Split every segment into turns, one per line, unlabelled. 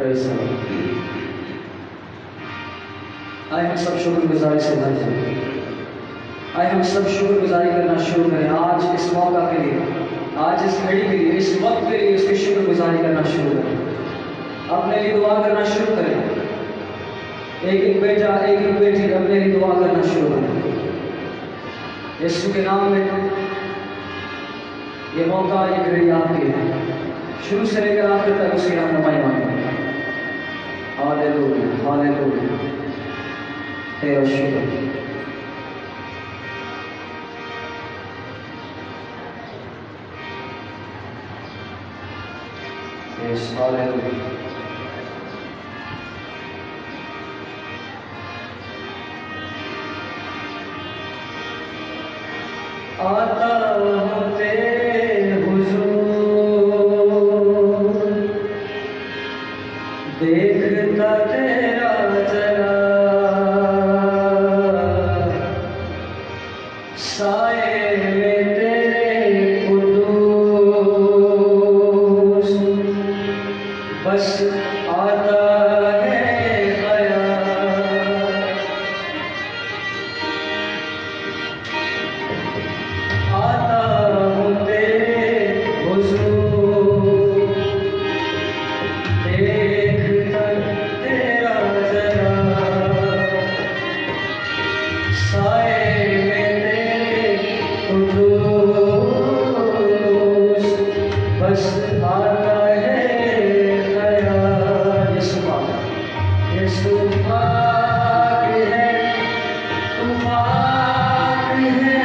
Praise the Lord. आए हम सब शुक्रगुजारी से भर जाएं। आए हम सब शुक्रगुजारी करना शुरू करें आज इस मौका के लिए, आज इस घड़ी के लिए, इस वक्त के लिए उसकी शुक्रगुजारी करना शुरू करें। अपने लिए दुआ करना शुरू करें। एक एक बेटा, एक एक बेटी अपने लिए दुआ करना शुरू करें। यीशु के नाम में ये मौका, ये घड़ी आपकी है। शुरू से लेकर आखिर तक उसके नाम में महिमा करें। हालेलुया, हालेलुया, तेरा शुक्र। Yes, hallelujah. आता हूँ तेरे हुजूर, देखता तेरा जला, साए में तेरे कुदूस, बस आता है ख्याल। आता हूँ तेरे हुजूर, देखता तेरा जला, साए में तेरे कुदूस, बस आता है ख्याल। यीशु पाक है, तू पाक है,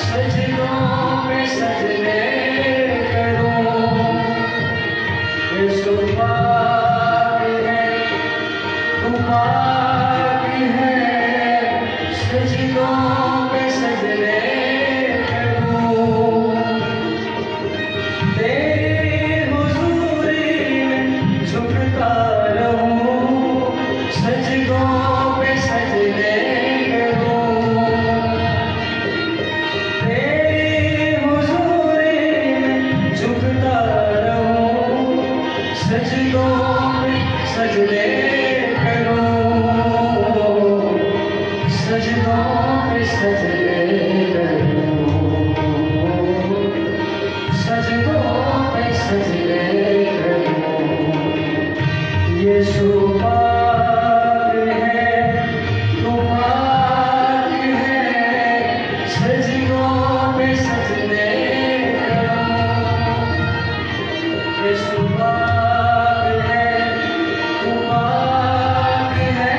सजदों में सजदे करूं। यीशु पाक है, तू पाक है, सजदों में सजदे करूं। तेरी हुजूरी में झुकता रहूं, सजदों पे सजदे करूं। तेरी हुजूरी में झुकता रहूं, सजदों पे सजदे करूं, सजदों पे सजदे करूं, सजदों पे सजदे करूं। यीशु पाक है, तू पाक है, सजदों पे सजदे करूं। यीशु पाक है, तू पाक है,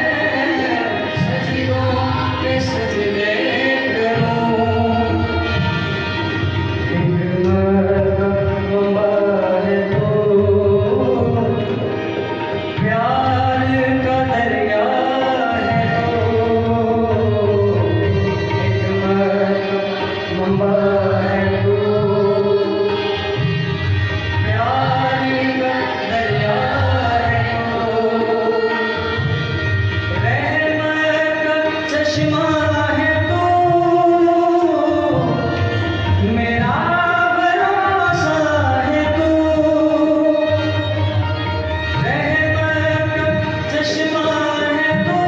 सजदों पे सजदे करूं। हिकमत है तू, प्यार का दरिया है तू, हिकमत मंबा है तू, प्यार का दरिया है तू, रहमत का चश्मा है तू, मेरा भरोसा है तू। रहमत का चश्मा है तू,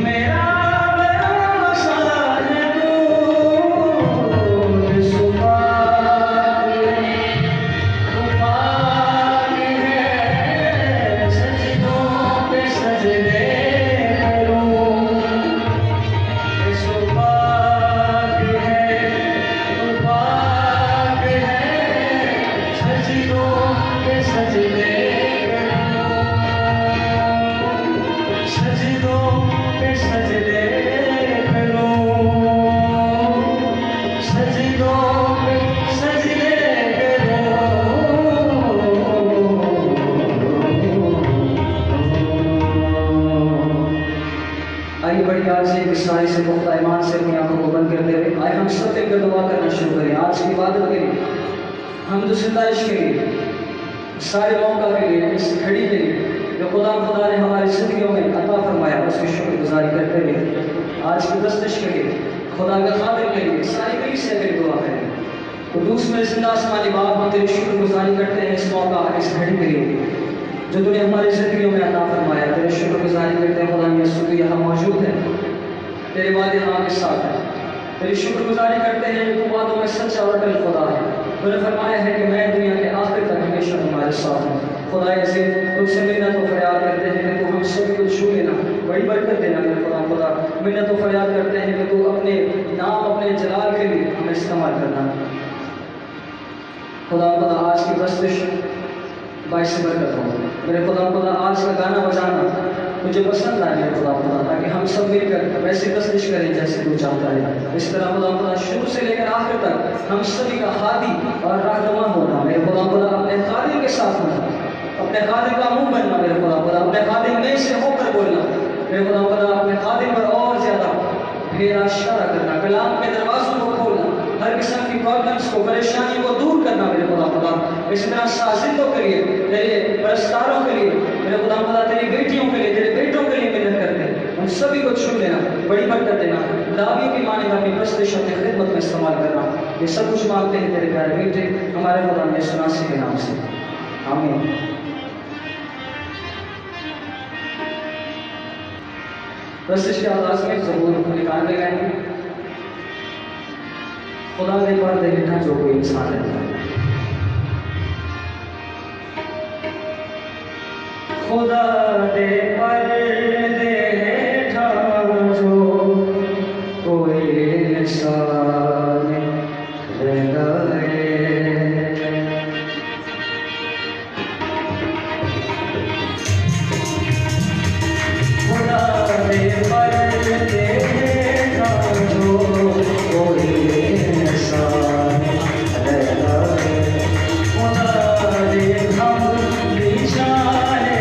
मेरा भरोसा है तू। यीशु पाक है, तू पाक है, सजदों पे सजदे करूं। यीशु पाक है, तू पाक है, सजदों पे सजदे करूं, सजदों पे सजदे करूं, सजदों पे सजदे करूं। आइए बड़ी आज से विश्वास से पुख्ता ईमान से अपनी आंखों को बंद करते हुए आए हम सब मिलकर दुआ करना शुरू करें। आज की इबादत के लिए, हमद सिताइश के लिए, सारे मौका के लिए, इस घड़ी के लिए जो खुदा ने हमारी जिंदगियों में अता फरमाया, उसकी शुक्रगुजारी करते हुए आज की बस्तिश के लिए, खुदा के खातिर के लिए सारी कलीसिया के लिए दुआ करें। कुदूस में जिंदा आसमानी बाप, हम तेरी शुक्रगुजारी करते हैं इस मौका, इस घड़ी के लिए जो तूने हमारी जिंदगियों में अता फरमाया। तेरे शुक्रगुजारी करते हैं खुदा यीशु, तू यहाँ मौजूद है, तेरे वादे हमारे साथ है। तेरी शुक्रगुजारी करते हैं कि तू वादों में सच्चा और अटल खुदा है। तूने फरमाया है कि मैं दुनिया के आखिर तक हमेशा तुम्हारे साथ हूँ। खुदा ऐसे तुझसे मिन्नत और फरियाद करते हैं कि तू हम सभी को छू लेना, बड़ी बरकत देना मेरे खुदा। खुदा मिन्नत और फरियाद करते हैं कि तू अपने नाम, अपने जलाल के लिए हमें इस्तेमाल करना। खुदा आज की प्रस्तुत बाईस बरकत हो मेरे खुदा। आज का गाना बजाना मुझे पसंद आए मेरे खुदा, ताकि हम सब मिलकर वैसे प्रस्तुत करें जैसे तू चाहता है। इस तरह खुदा शुरू से लेकर आखिर तक हम सभी का हादी और रहनुमा होना मेरे खुदा। अपने खादिम के साथ होना, अपने खादिम का मुंह बनना मेरे खुदा। अपने खादिम में से होकर बोलना मेरे खुदा। अपने खादिम पर और ज्यादा घेरा इशारा करना, कलाम के दरवाजों को खोलना, हर किस्म की प्रॉब्लम्स को, परेशानी को दूर करना मेरे खुदा। इस तरह साजिदों के लिए, तेरे परस्तारों के लिए मेरे खुदा, तेरी बेटियों के लिए, तेरे बेटों के लिए मेहनत करते हैं, उन सभी को छू लेना, बड़ी बरकत देना। दावियों की माने अपनी प्रस्तुत अपनी खिदमत में इस्तेमाल करना। ये सब कुछ मांगते हैं तेरे प्यारे बेटे हमारे खुदा यीशु मसीह के नाम से, आमीन। प्रस्तुत के आगाज में ज़बूर 91 गाएंगे। खुदा दे पर्दे हेठा जो कोई इंसान रहता है, खुदा दे पर्दे हेठा जो कोई इंसान रहता है, खुदा दे पर्दे हेठा जो कोई इंसान रहता है, खुदा दे हम बिछाए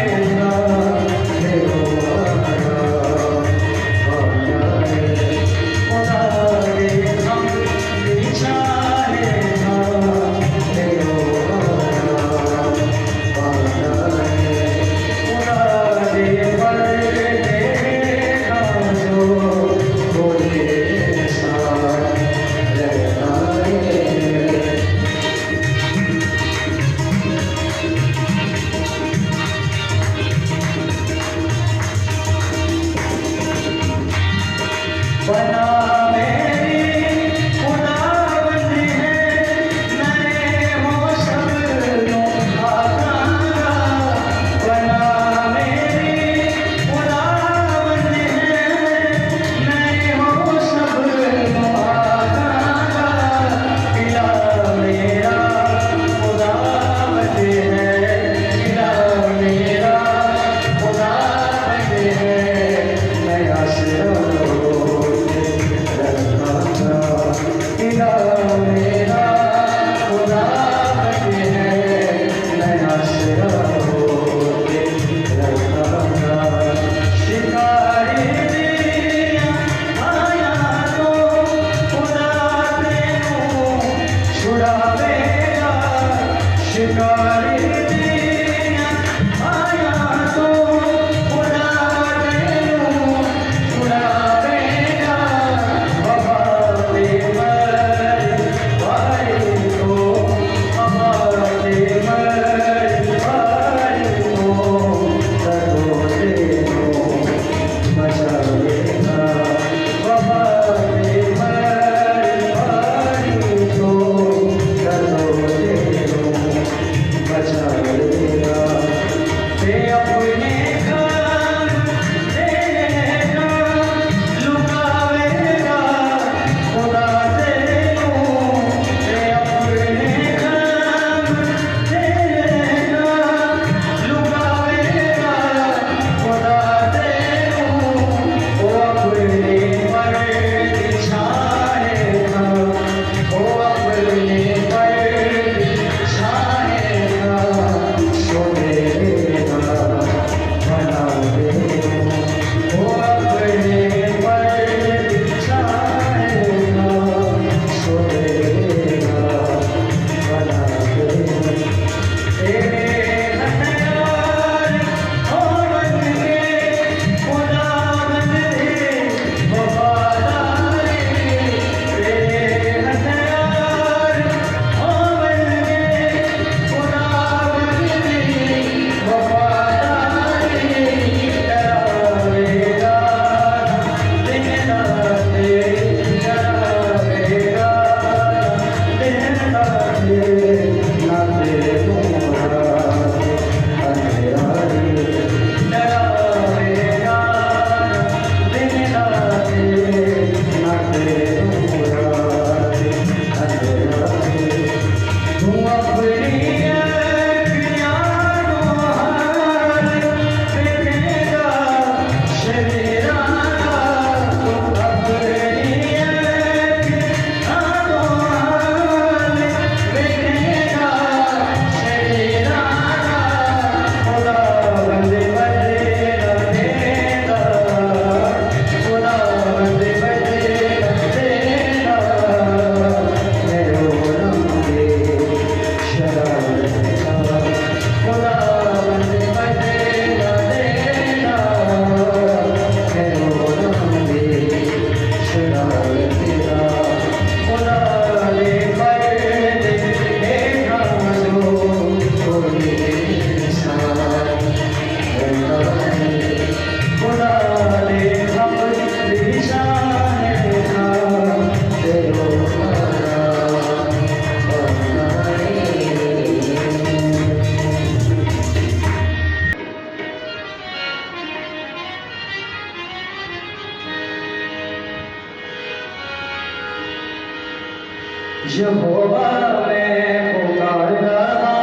यहोवा मैं पुकार रहा,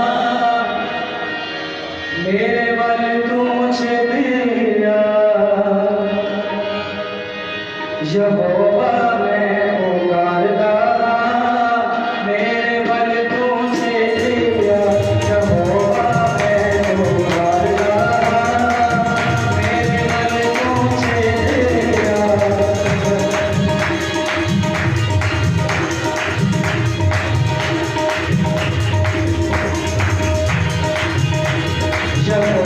मेरे बल तू मुझे दिया। यहोवा मैं पुकार रहा, मेरे बल तू मुझे दिया। यहोवा मैं पुकार रहा, मेरे बल तू मुझे दिया। जब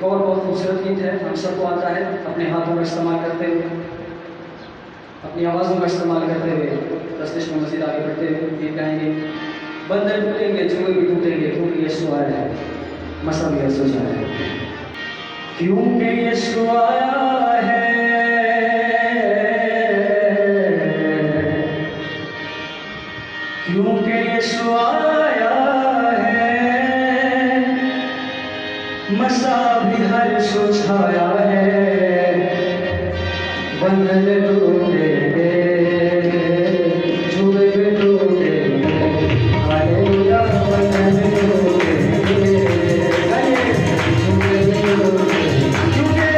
एक और बहुत खूबसूरत गीत है, हम सबको आता है। अपने हाथों का इस्तेमाल करते हुए, अपनी आवाज़ों का इस्तेमाल करते हुए दस्तिश में मज़ीद आगे बढ़ते हुए गीत गाएंगे। बंधन टूटेंगे, जुए भी टूटेंगे, क्योंकि यीशु आया है, मसा भी यीशु आया है। क्योंकि यीशु आया है, क्योंकि यीशु आया है, मसा भी हर सो छाया है। बंधन टूटेंगे, जुए भी टूटेंगे, हालेलुया। बंधन टूटेंगे, जुए भी टूटेंगे,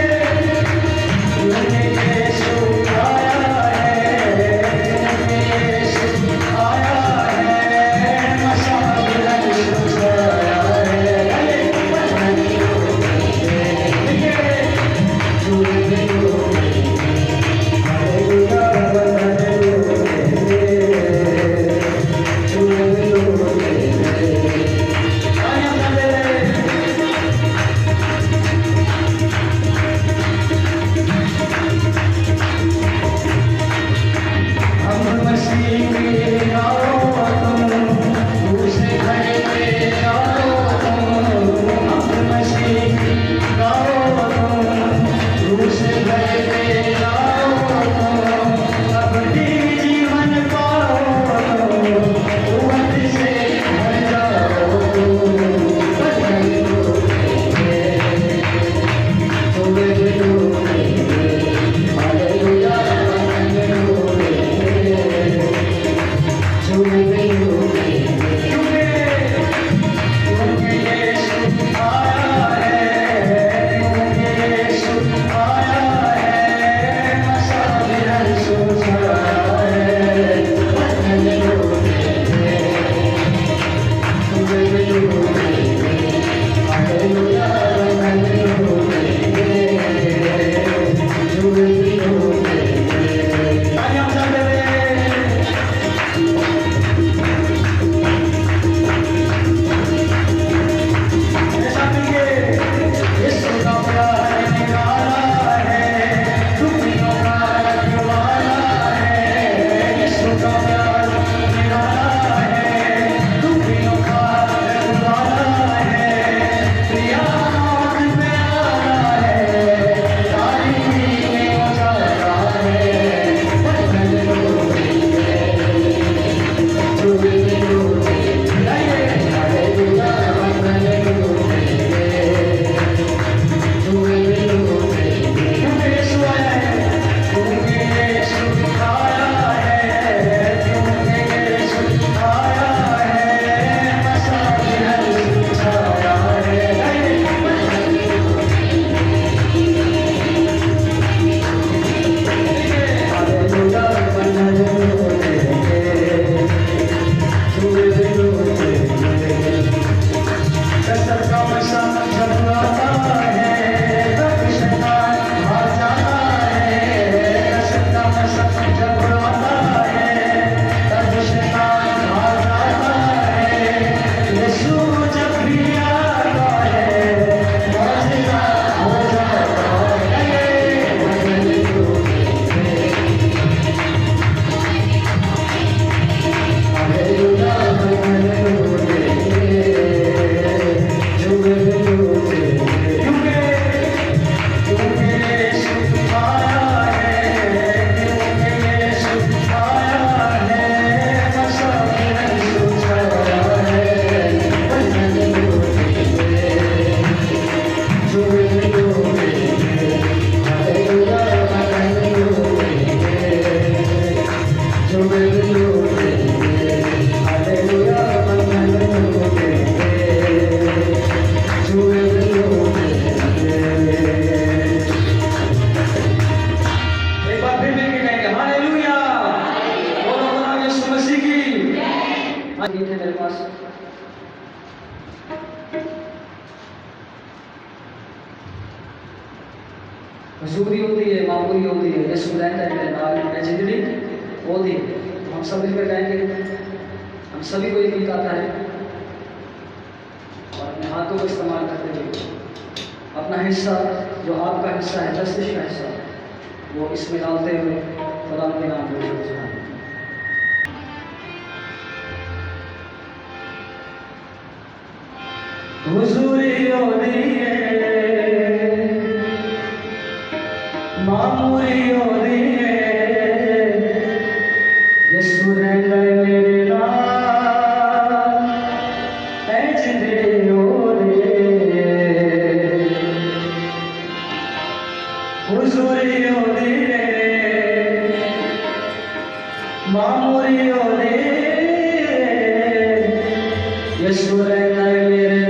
क्योंकि यीशु आया है, क्योंकि यीशु आया है, मसा भी हर सो छाया है। बंधन टूटेंगे, जुए भी टूटेंगे, हालेलुया। बंधन टूटेंगे, जुए भी टूटेंगे। तालियां बजाते रहे। हम मसीह के आओ तुम, दूसरे घर पे आओ तुम। हम मसीह के आओ तुम, दूसरे घर पे आओ तुम। अब भी जीवन पाओ तुम, कुव्वत से भर जाओ तुम। बंधन टूटेंगे, जुए भी टूटेंगे, हालेलुया। बंधन टूटेंगे, जुए भी टूटेंगे, क्योंकि यीशु आया है, क्योंकि यीशु आया है, मसा भी हर सो छाया है। बंधन टूटेंगे, जुए भी टूटेंगे, हालेलुया। बंधन टूटेंगे, जुए भी टूटेंगे। तालियां बजाते रहे। ऐसा मिलके यीशु का प्यार निराला है, दुखियों का रखवाला है। यीशु का प्यार निराला है, दुखियों का रखवाला है। प्रिया नाम पे आया है, तारीफ़ी में उजाला है। बंधन टूटेंगे, जुए भी टूटेंगे, हालेलुया। बंधन टूटेंगे, जुए भी टूटेंगे, क्योंकि यीशु आया है, क्योंकि यीशु आया है, क्योंकि यीशु आया है, मसा भी हर सो छाया है। बंधन हालेलुया। बंधन टूटेंगे, जुए भी टूटेंगे। कसर का मसा जब आता है, तब शैतान भाग जाता है। कसर का मसा जब आता है, तब शैतान भाग जाता है। यीशु जब भी आता है, मौजूदा हो जाता है। बंधन टूटेंगे, हालेलुया। बंधन टूटेंगे, जुए भी टूटेंगे, क्योंकि यीशु आया है, क्योंकि यीशु आया है, मसा भी हर सो छाया है। बंधन टूटेंगे, जुए भी टूटेंगे, हालेलुया। बंधन टूटेंगे, जुए भी टूटेंगे, हालेलुया। बंधन टूटेंगे, जुए भी टूटेंगे। एक बार फिर मिलके कहेंगे हालेलुया। बोलो खुदा यीशु मसीह की। हाँ, गीत है मेरे पास। मजबूरी होती है, मामूली होती है, यीशु रहता है नाल में जिंदगी होती है। हम सब मिलकर गाएंगे। हम सभी को ये गीत आता है और अपने हाथों का इस्तेमाल करते हुए अपना अपना हिस्सा जो आपका हिस्सा है, जस्टिस का हिस्सा, वो इसमें डालते हुए खुदा के नाम में शुक्रिया। हुजूरियो दिए मामूरियो दिए यीशु रंग मेरे नाम ऐ जिंदड़ियो दिए हुजूरियो दिए मामूरियो दिए यीशु रंग मेरे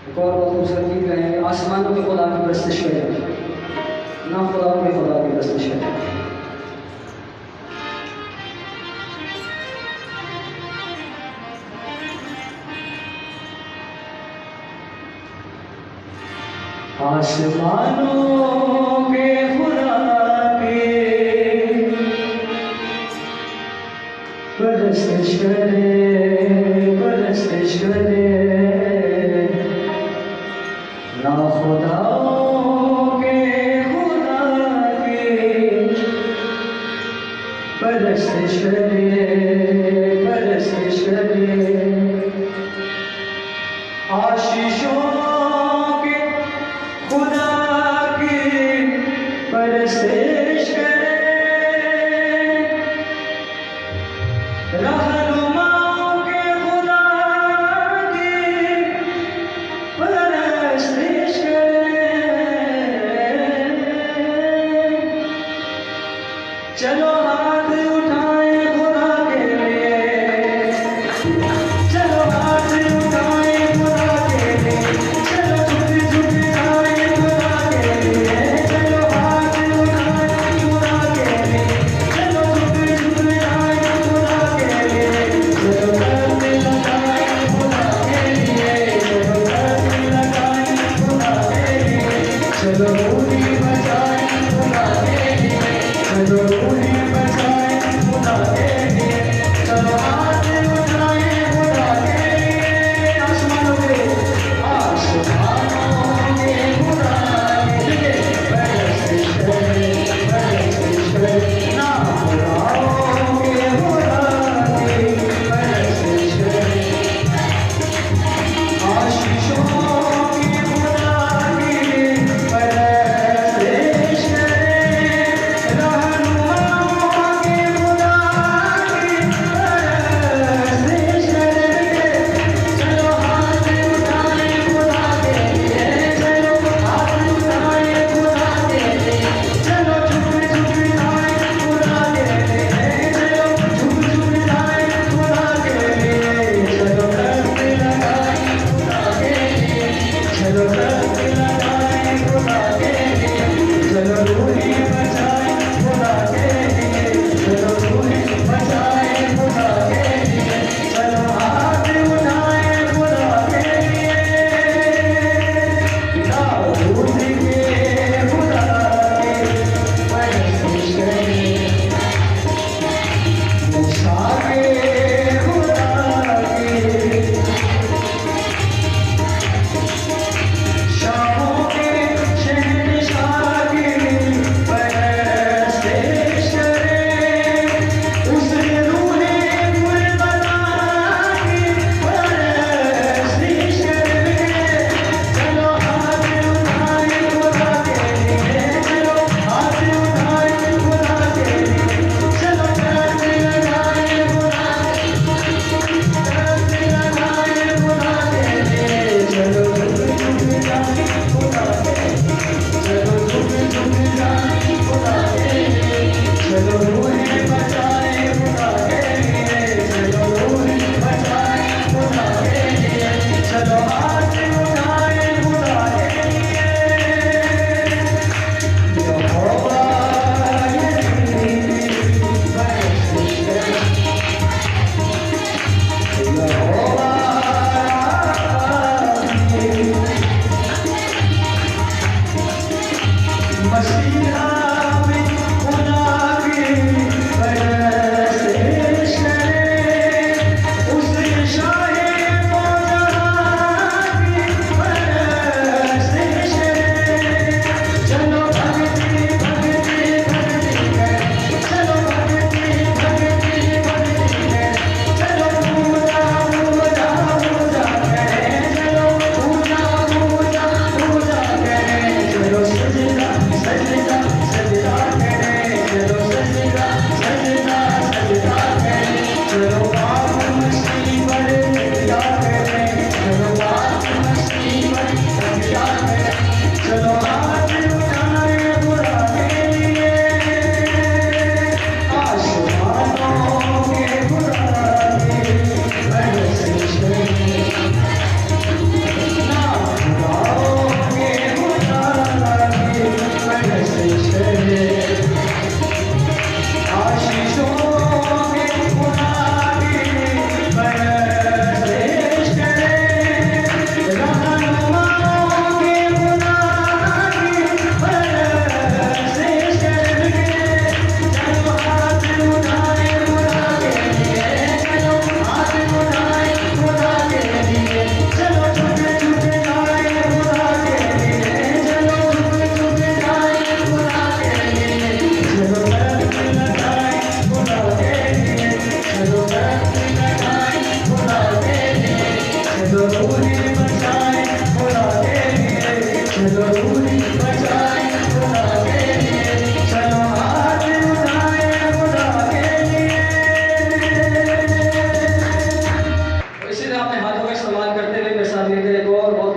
एक और बहुत खूबसूरत गीत गाएंगे, आसमानों में खुदा की परस्तिश करें, ना खुदा में खुदा की परस्तिश करें। आसमानों के खुदा के परस्तिश करे, परस्तिश करे, ना खुदाओं के खुदा के परस्तिश करे, परस्तिश करे। आशीषों के खुदा की परस्तिश करे, रहनुमाओं के खुदा की परस्तिश करे।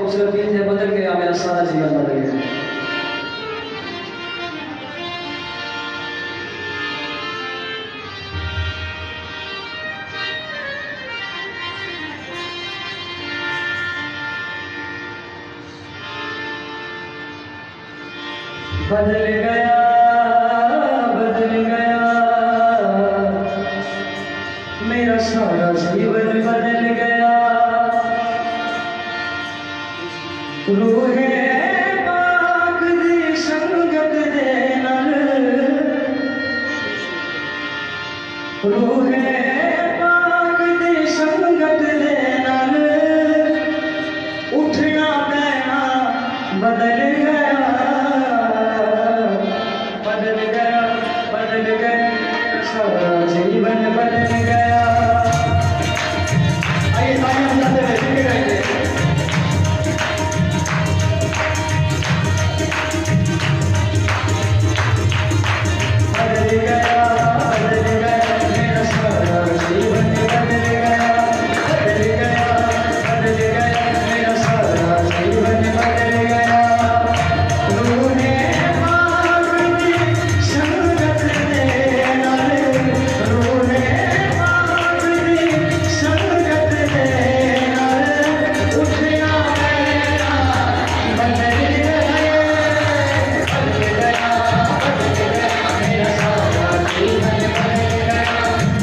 खूबसूरत गीत है, बदल गया मेरा सारा जीवन बदल गया। बदल गया, बदल गया मेरा सारा जीवन बदल गया। रूहे पाक दी संगत दे नाल, रूहे पाक दी संगत दे नाल उठना बैठना बदल गया। बदल गया, बदल गया सारा जीवन बदल गया। आइए तालियां बजाते हुए सीखे रहेंगे। बदल गया, बदल गया मेरा सारा जीवन बदल गया। बदल गया, बदल गया मेरा सारा जीवन बदल गया। रूहे पाक दी संगत दे नाल, रूहे पाक दी संगत दे नाल उठना बैठना बदल गया। बदल गया, बदल गया मेरा सारा जीवन बदल गया।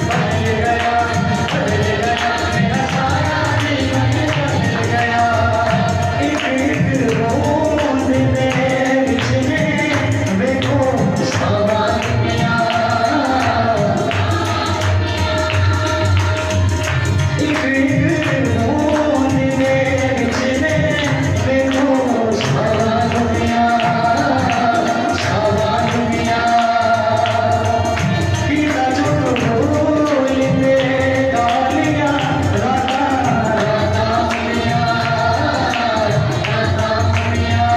बदल गया, बदल गया मेरा सारा जीवन बदल गया। एक एक बूंद दे विच में देखो सारा दुनिया, एक एक बूंद दे विच में देखो सारा दुनिया, सारा दुनिया। कीता चुप बोलते गालियां राता राता मुनिया, राता मुनिया।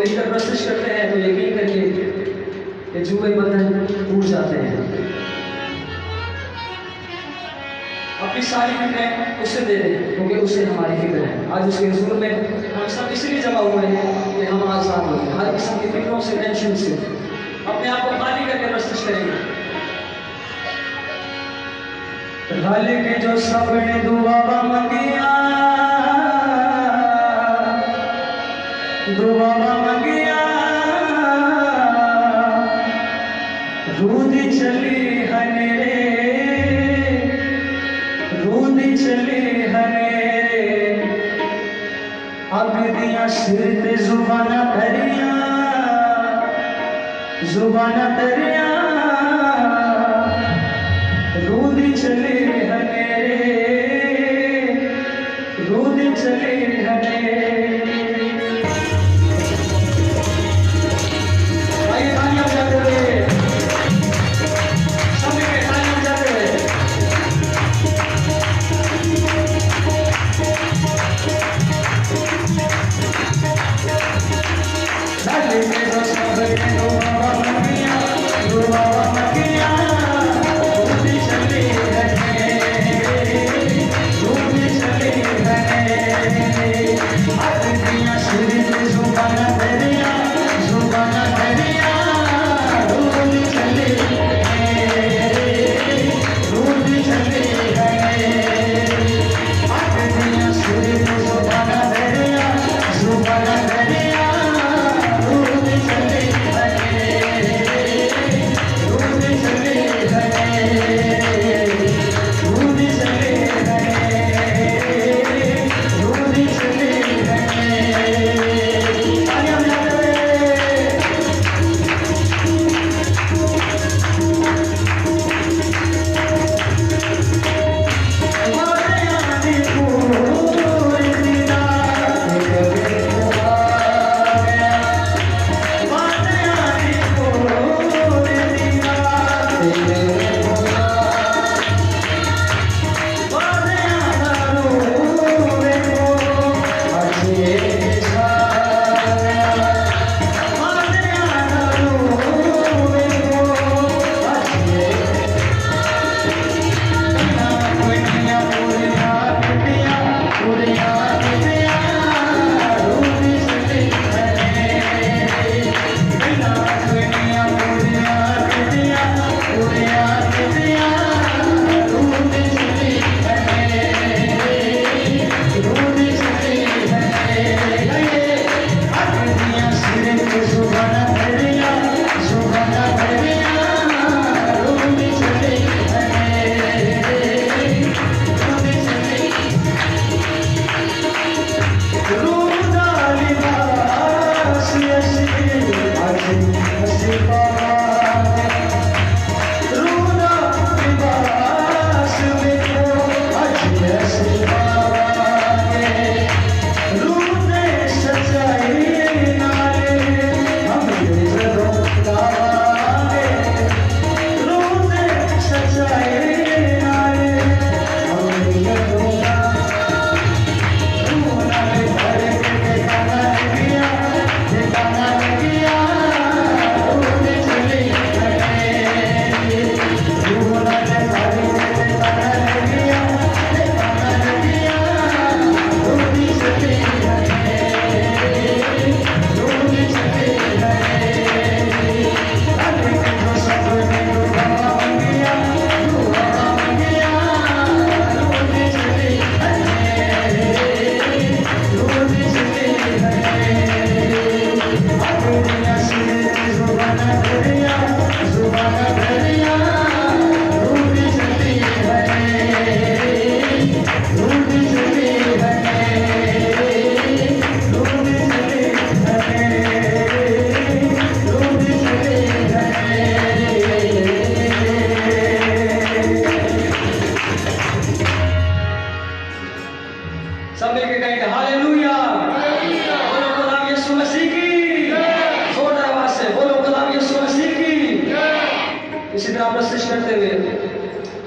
मिलकर प्रस्तुत करते हैं तो यकीन करिए कि जुए बंधन टूट जाते हैं। अपनी सारी फिक्रें उसे दे दें क्योंकि उसे हमारी फिक्र है। आज उसके हुजूर में हम सब इसलिए जमा हुए हैं कि हम आज़ाद हो जाए हर किस्म की फिक्रों से, टेंशन से अपने आप को खाली करके प्रस्तुत करेंगे। रल के जो सबने दुआ मंगिया, दुआ मंगिया, रूदी चली हनेरे, रूदी चली हनेरे, अग दिया सिर ते जुबाना धरिया, जुबाना धरिया, रूदी चली हनेरे, रूदी चली हनेरे।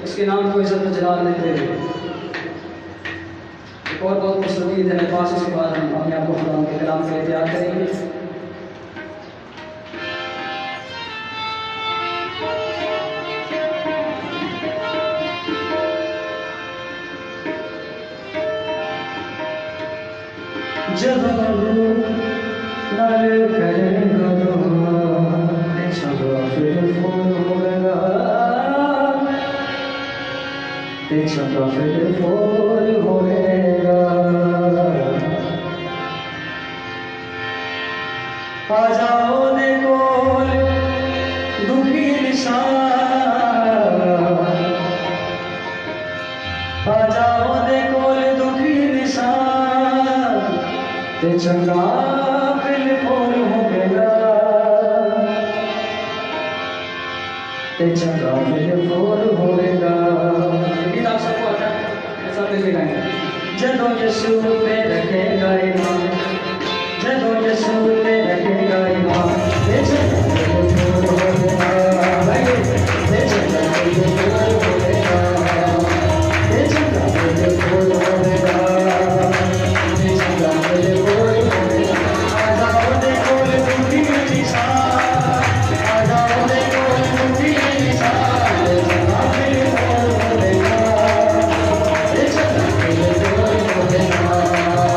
उसके नाम को इज्जत जलाल देते हुए एक और बहुत मशहूर ईद है पास। उसके बाद हम अपने आप को खुदा के कलाम के लिए तैयार करेंगे।
जब नर करेगा दुआ छगड़ा फिर फूल होगा छगड़ा फिर फूल होगा आ जाओ दे कोल दुखी निशान आ जाओ दे कोल दुखी निशान ते चंगा फिर फूल होगा ते चंगा फिर फूल होगा गीत आप सबको आता है ऐसा मिलके गाएंगे जदों यीशु पे रखेगा ईमान जदों यीशु पे रखेगा ईमान ते चंगा फिर फूल होगा ते चंगा फिर फूल होगा ते चंगा फिर फूल होगा ते चंगा फिर फूल होगा आ जाओ दे कोल दुखी निशान आ जाओ दे कोल दुखी निशान ते चंगा फिर फूल होगा ते चंगा फिर फूल होगा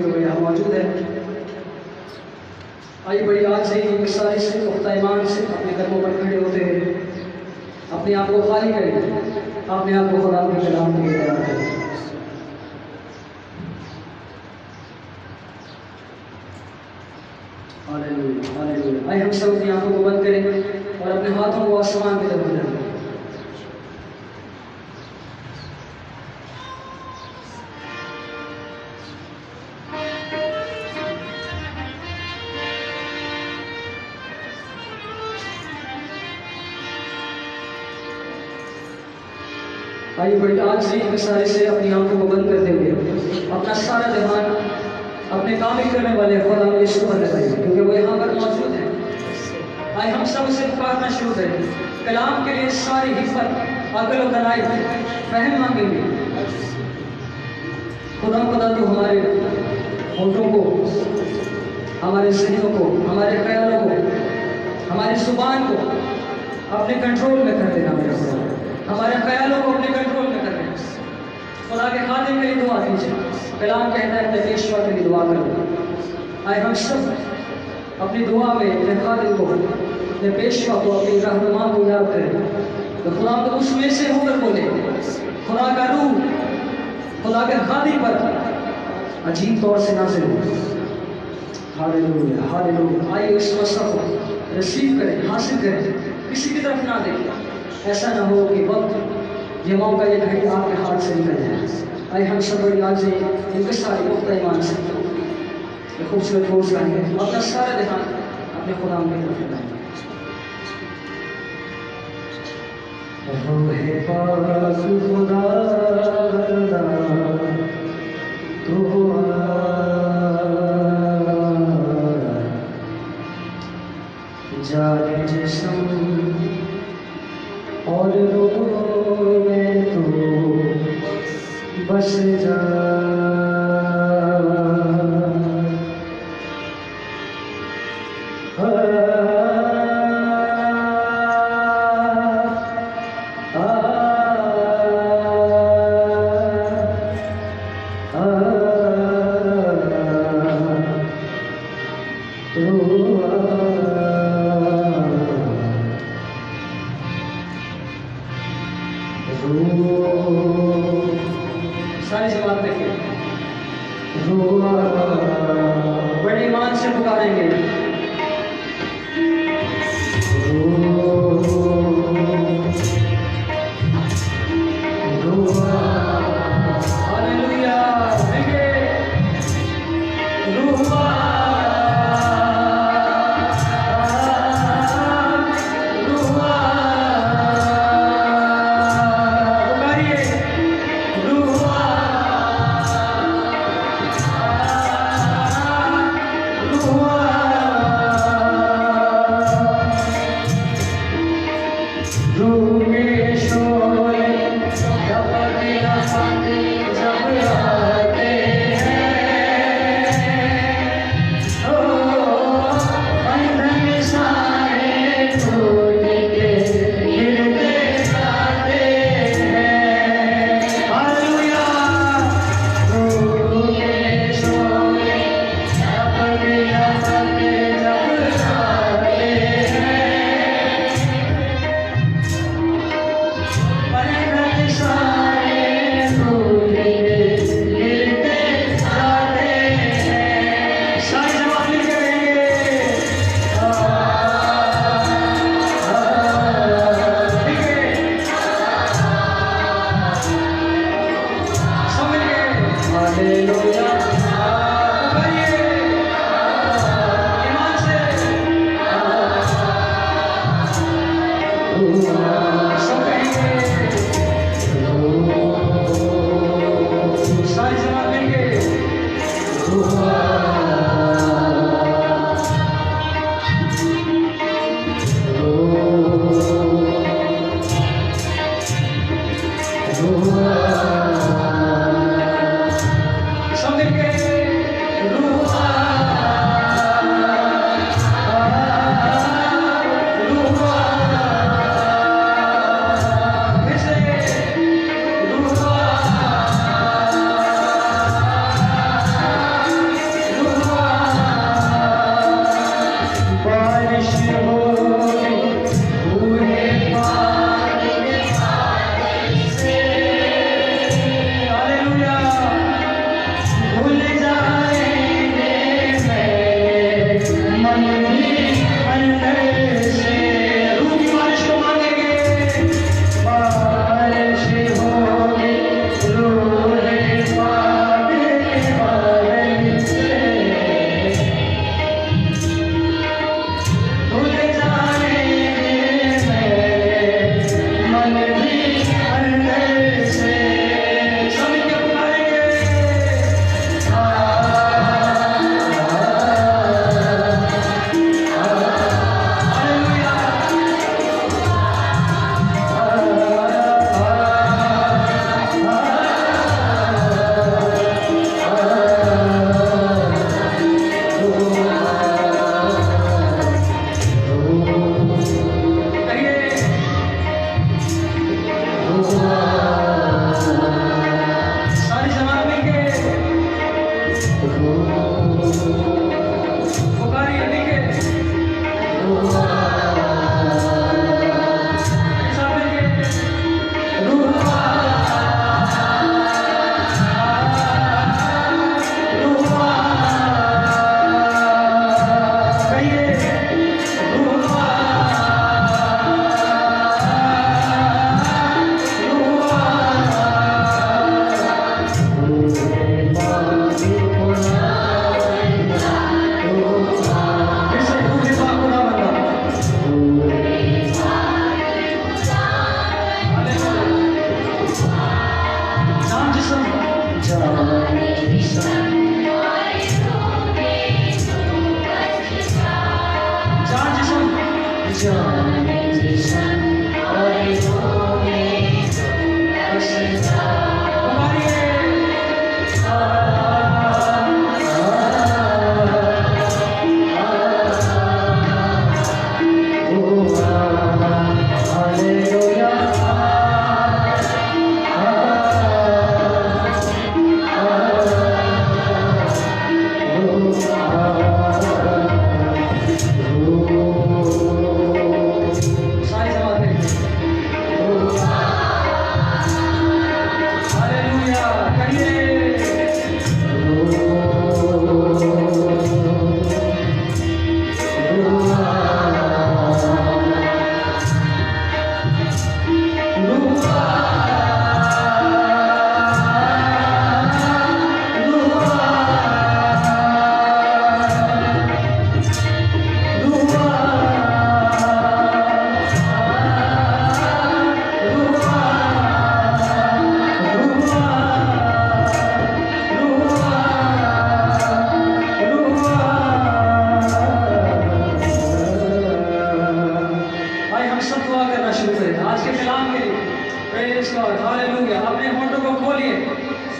सभी लोग यहाँ मौजूद हैं। आइए बड़ी आज से ही सारी से पुख्ता ईमान से अपने कदमों पर खड़े होते हैं, अपने आप को खाली करें, अपने आप को खुदा के कलाम के लिए तैयार करें। Hallelujah, hallelujah. आइए हम सब अपनी आंखों को बंद करें और अपने हाथों को आसमान की तरफ बढ़ाएं। आइए बड़ी आज से ही सारे से अपनी आंखों को बंद करते हुए अपना सारा ध्यान अपने कामिल करने वाले खुदा यीशु पर लगाइए, क्योंकि वो यहाँ पर मौजूद है। आइए हम सब उसे पुकारना शुरू करें, कलाम के लिए सारी हिम्मत अकल और दलाई फहम मांगेंगे। खुदा तो हमारे होठों को, हमारे ज़हनों को, हमारे ख्यालों को, हमारी जुबान को अपने कंट्रोल में कर देना मेरा खुदा, हमारे ख्यालों को अपने कंट्रोल में कर देना। खुदा के खादिम के लिए दुआ कीजिए। कलाम कहता है अपने पेशवा के लिए दुआ करो। आए हम सब अपनी दुआ में अपने खादिम को, अपने पेशवा को, अपनी रहनुमा को याद करें। तो खुदा को उसमें से होकर बोले, खुदा का रूह खुदा के खादिम पर अजीब तौर से नाज़िल हो। Hallelujah, hallelujah. आइए इस मसला को रिसीव करें, हासिल करें, किसी की तरफ ना देखें। ऐसा ना हो कि वक्त ये मौका ये घड़ी आपके हाथ से निकल जाए। आइए हम सब बड़ी आज इनके सारे पुख्ता ईमान से खूबसूरत रोज गाएंगे, अपना सारा ध्यान अपने खुदा में लगाएंगे। है पास खुदा तो जाने जिस्म और रूह में तो बस जा। सारी जवाब देंगे, बड़े ईमान से पुकारेंगे। हालेलुया, देंगे पुकारिए, लिखे। सब मिलके।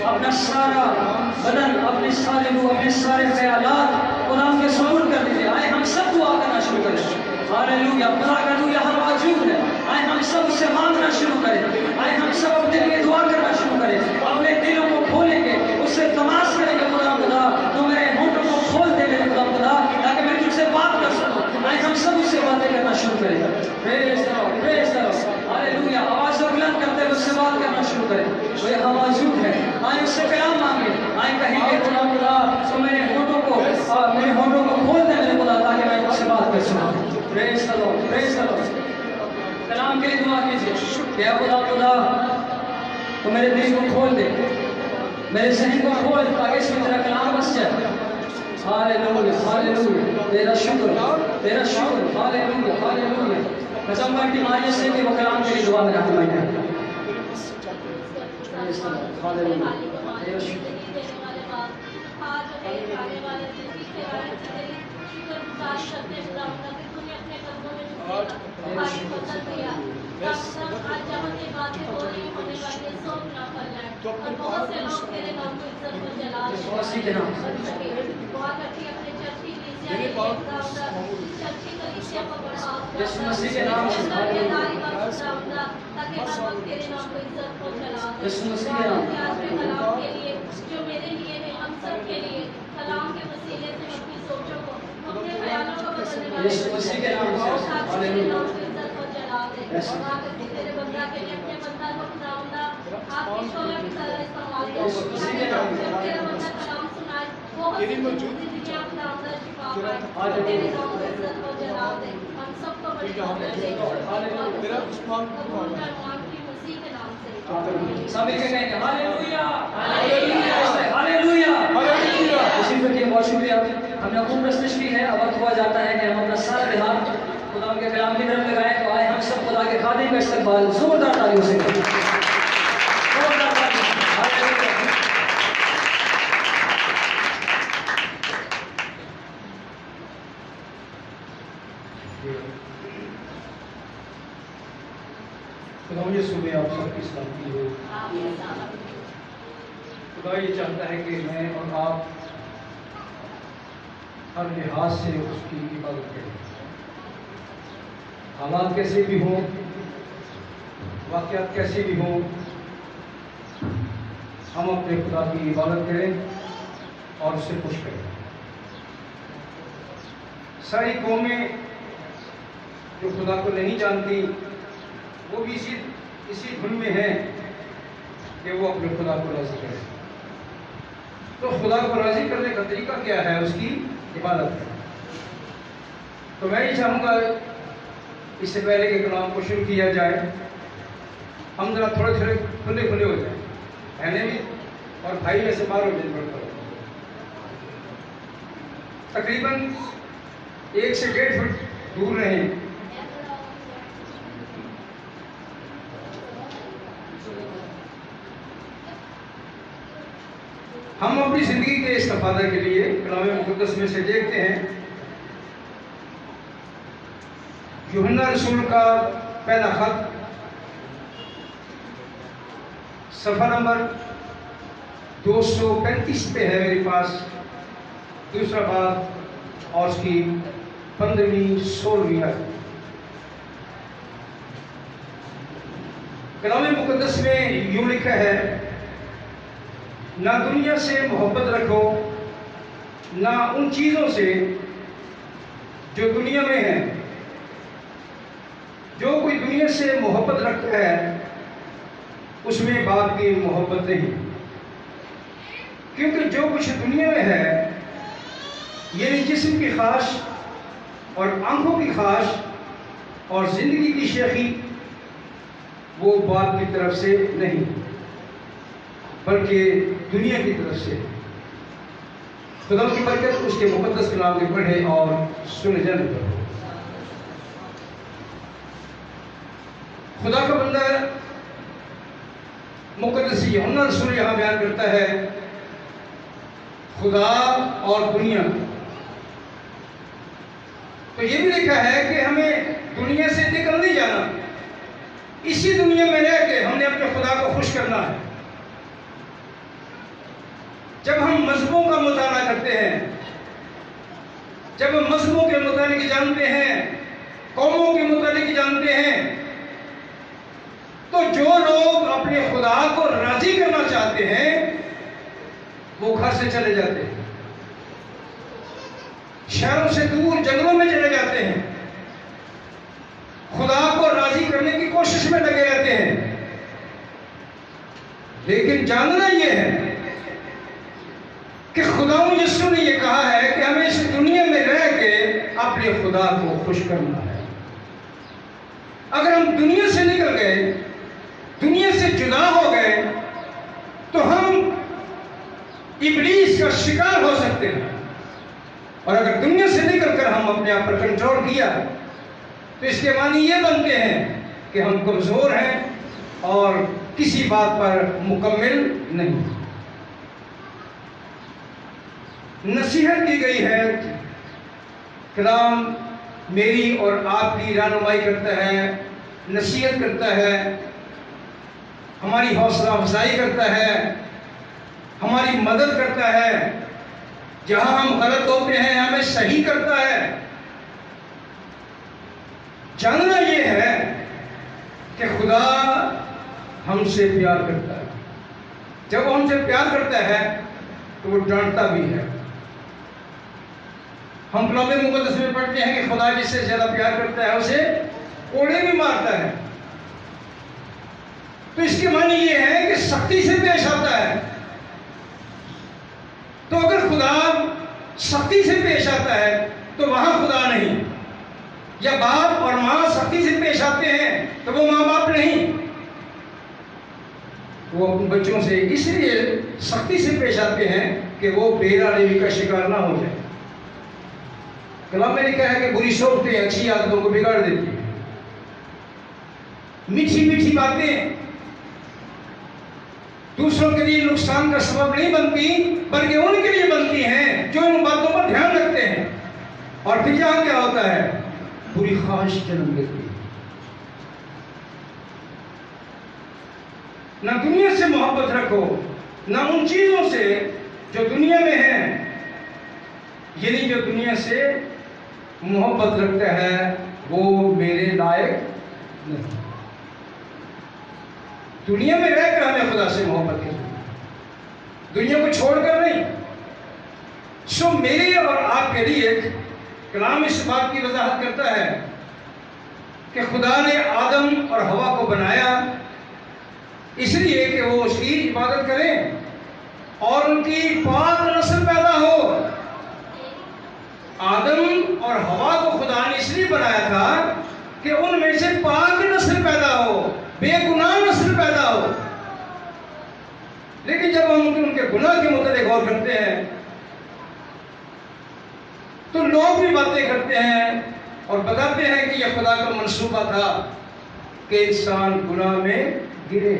अपना सारा बदन, अपने सारे रूह, अपने सारे ख्यालात खुदा के सुपुर्द कर दीजिए। आए हम सब दुआ करना शुरू करें। हालेलुया, खुदा का रूह यहाँ मौजूद है। आए हम सब उससे मांगना शुरू करें। आए हम सब अपने लिए दुआ करना शुरू करें। अपने दिलों को खोलेंगे, उससे तमाश करेंगे। खुदा खुदा तो मेरे होंठों को खोल दे मेरे खुदा खुदा, ताकि मैं तुझसे बात कर सकूं। आए हम सब उससे बातें करना शुरू करें। Praise the lord, praise the Lord. Hallelujah, आवाज़ बुलंद करते हुए उससे बात करना शुरू करें। वो यहाँ मौजूद है। आए उससे कलाम मांगे। आए कहेंगे खुदा खुदा तो मेरे होंठों को खोल दे मेरे खुदा, ताकि मैं उससे बात कर सकूं। Praise the lord, praise the lord. Kalam के लिए दुआ कीजिए कि खुदा खुदा तो मेरे दिल को खोल दे, मेरे ज़हन को खोल, ताकि इसमें तेरा कलाम बस जाए। हालेलुया, हालेलुया, तेरा शुक्र, तेरा शुक्र। Hallelujah, hallelujah. कसम की मारिया से कि वो कलाम के लिए दुआ में रहते हैं। हालेलुया, तेरा शुक्र।
जो मेरे लिए है, हम सब के लिए कलाम के वसीले से अपनी सोचों को, अपने ख्यालों को बदलने वाले तेरे बंदा के लिए अपने बंदा को खुदावंदा आपकी शोला की तरह इस्तेमाल कर। तेरा बंदा कलाम सुनाए, बहुत सी जिंदगी खुदावंदा शिफा पाए, तेरे नाम को इज्जत और जलाल दे। हम सबको बड़ी खबर दे, तेरा कबूल कर मांगती मसीह के नाम से।
सब मिलकर कहेंगे हालेलुया, हालेलुया, हालेलुया, हालेलुया। इसी पर ये बहुत शुक्रिया। हमने खूब प्रस्तुत की है। अब वक्त हुआ जाता है कि हम अपना सारा ध्यान खुदा के कलाम की तरफ लगाएं। तो आए हम सब खुदा के खादिम का इस्तकबाल जोरदार तालियों से करें। जोरदार तालियों से। हालेलुया।
खुदा ये सुबह आप सबकी सलामती हो। खुदा ये चाहता है कि मैं और आप हर लिहाज से उसकी इबादत करें। हालात कैसे भी हों, वाक़यात कैसे भी हों, हम अपने खुदा की इबादत करें और उससे खुश करें। सारी कौमें जो खुदा को नहीं जानती वो भी इसी धुन में है कि वो अपने खुदा को राजी करें। तो खुदा को राजी करने का तरीका क्या है? उसकी इबादत है। तो मैं ये चाहूँगा इससे पहले कि कलाम को शुरू किया जाए, हम जरा थोड़े थोड़े खुले खुले हो जाए, बहने भी और भाई में से बाहर हो जाए। तकरीबन 1 से 1.5 फुट दूर रहें। हम अपनी जिंदगी के इस्तेफादा के लिए कलाम मुक़द्दस में से देखते हैं यूहन्ना रसूल का पहला खत, सफ़ा नंबर 235 पे है मेरे पास, दूसरा बाब और उसकी 15वीं 16वीं आयत। कलाम मुक़द्दस में यूं लिखा है, ना दुनिया से मोहब्बत रखो, ना उन चीज़ों से जो दुनिया में है। जो कोई दुनिया से मोहब्बत रखता है उसमें बाप की मोहब्बत नहीं, क्योंकि जो कुछ दुनिया में है यानी जिस्म की ख्वाहिश और आंखों की ख्वाहिश और जिंदगी की शेखी, वो बाप की तरफ से नहीं बल्कि दुनिया की तरफ से। खुदा की बरकत उसके मुक़द्दस कलाम के पढ़े और सुने जाने। खुदा का बंदा मुक़द्दस यूहन्ना रसूल यहाँ बयान करता है खुदा और दुनिया। तो ये भी लिखा है कि हमें दुनिया से निकल नहीं जाना, इसी दुनिया में रह के हमने अपने खुदा को खुश करना है। जब हम मजहबों का मुताला करते हैं, जब हम मजहबों के मुतालिक जानते हैं, कौमों के मुतालिक जानते हैं, तो जो लोग अपने खुदा को राजी करना चाहते हैं वो घर से चले जाते हैं, शहरों से दूर जंगलों में चले जाते हैं, खुदा को राजी करने की कोशिश में लगे रहते हैं। लेकिन जानना यह है कि खुदावंद यीशु ने यह कहा है कि हमें इस दुनिया में रह के अपने खुदा को खुश करना है। अगर हम दुनिया से निकल गए, दुनिया से जुदा हो गए, तो हम इब्लीस का शिकार हो सकते हैं। और अगर दुनिया से निकलकर हम अपने आप पर कंट्रोल किया तो इसके मानी ये बनते हैं कि हम कमजोर हैं और किसी बात पर मुकम्मल नहीं। नसीहत की गई है, कलाम मेरी और आपकी रहनुमाई करता है, नसीहत करता है, हमारी हौसला अफजाई करता है, हमारी मदद करता है, जहां हम गलत होते हैं हमें सही करता है। जानना यह है कि खुदा हमसे प्यार करता है। जब वो हमसे प्यार करता है तो वो डांटता भी है। हम कलाम मुक़द्दस में पढ़ते हैं कि खुदा जिससे ज्यादा प्यार करता है उसे कोड़े भी मारता है। तो इसके मानी ये है कि सख्ती से पेश आता है। तो अगर खुदा सख्ती से पेश आता है तो वहां खुदा नहीं, या बाप और मां सख्ती से पेश आते हैं तो वो माँ बाप नहीं। वो अपने बच्चों से इसलिए सख्ती से पेश आते हैं कि वो बेरादेवी का शिकार ना हो जाए। कलाम में लिखा है कि बुरी सोचतें अच्छी आदतों को बिगाड़ देती है। मीठी मीठी बातें दूसरों के लिए नुकसान का सबब नहीं बनती, बल्कि उनके लिए बनती हैं जो इन बातों पर ध्यान रखते हैं। और फिर यहाँ क्या होता है? बुरी ख्वाहिश जन्म लेती है। ना दुनिया से मोहब्बत रखो, ना उन चीजों से जो दुनिया में है, यानी जो दुनिया से मोहब्बत रखता है वो मेरे लायक नहीं। दुनिया में रहकर हमें खुदा से मोहब्बत करनी, दुनिया को छोड़कर नहीं। सो मेरे और आपके लिए कलाम इस बात की वजाहत करता है कि खुदा ने आदम और हवा को बनाया इसलिए कि वो उसकी इबादत करें और उनकी पाक नस्ल पैदा हो। आदम और हवा को खुदा ने इसलिए बनाया था कि उनमें से पाक नस्ल पैदा हो, बेगुनाह नस्ल पैदा हो। लेकिन जब हम उनके गुनाह के मुताबिक गौर करते हैं तो लोग भी बातें करते हैं और बताते हैं कि यह खुदा का मंसूबा था कि इंसान गुनाह में गिरे।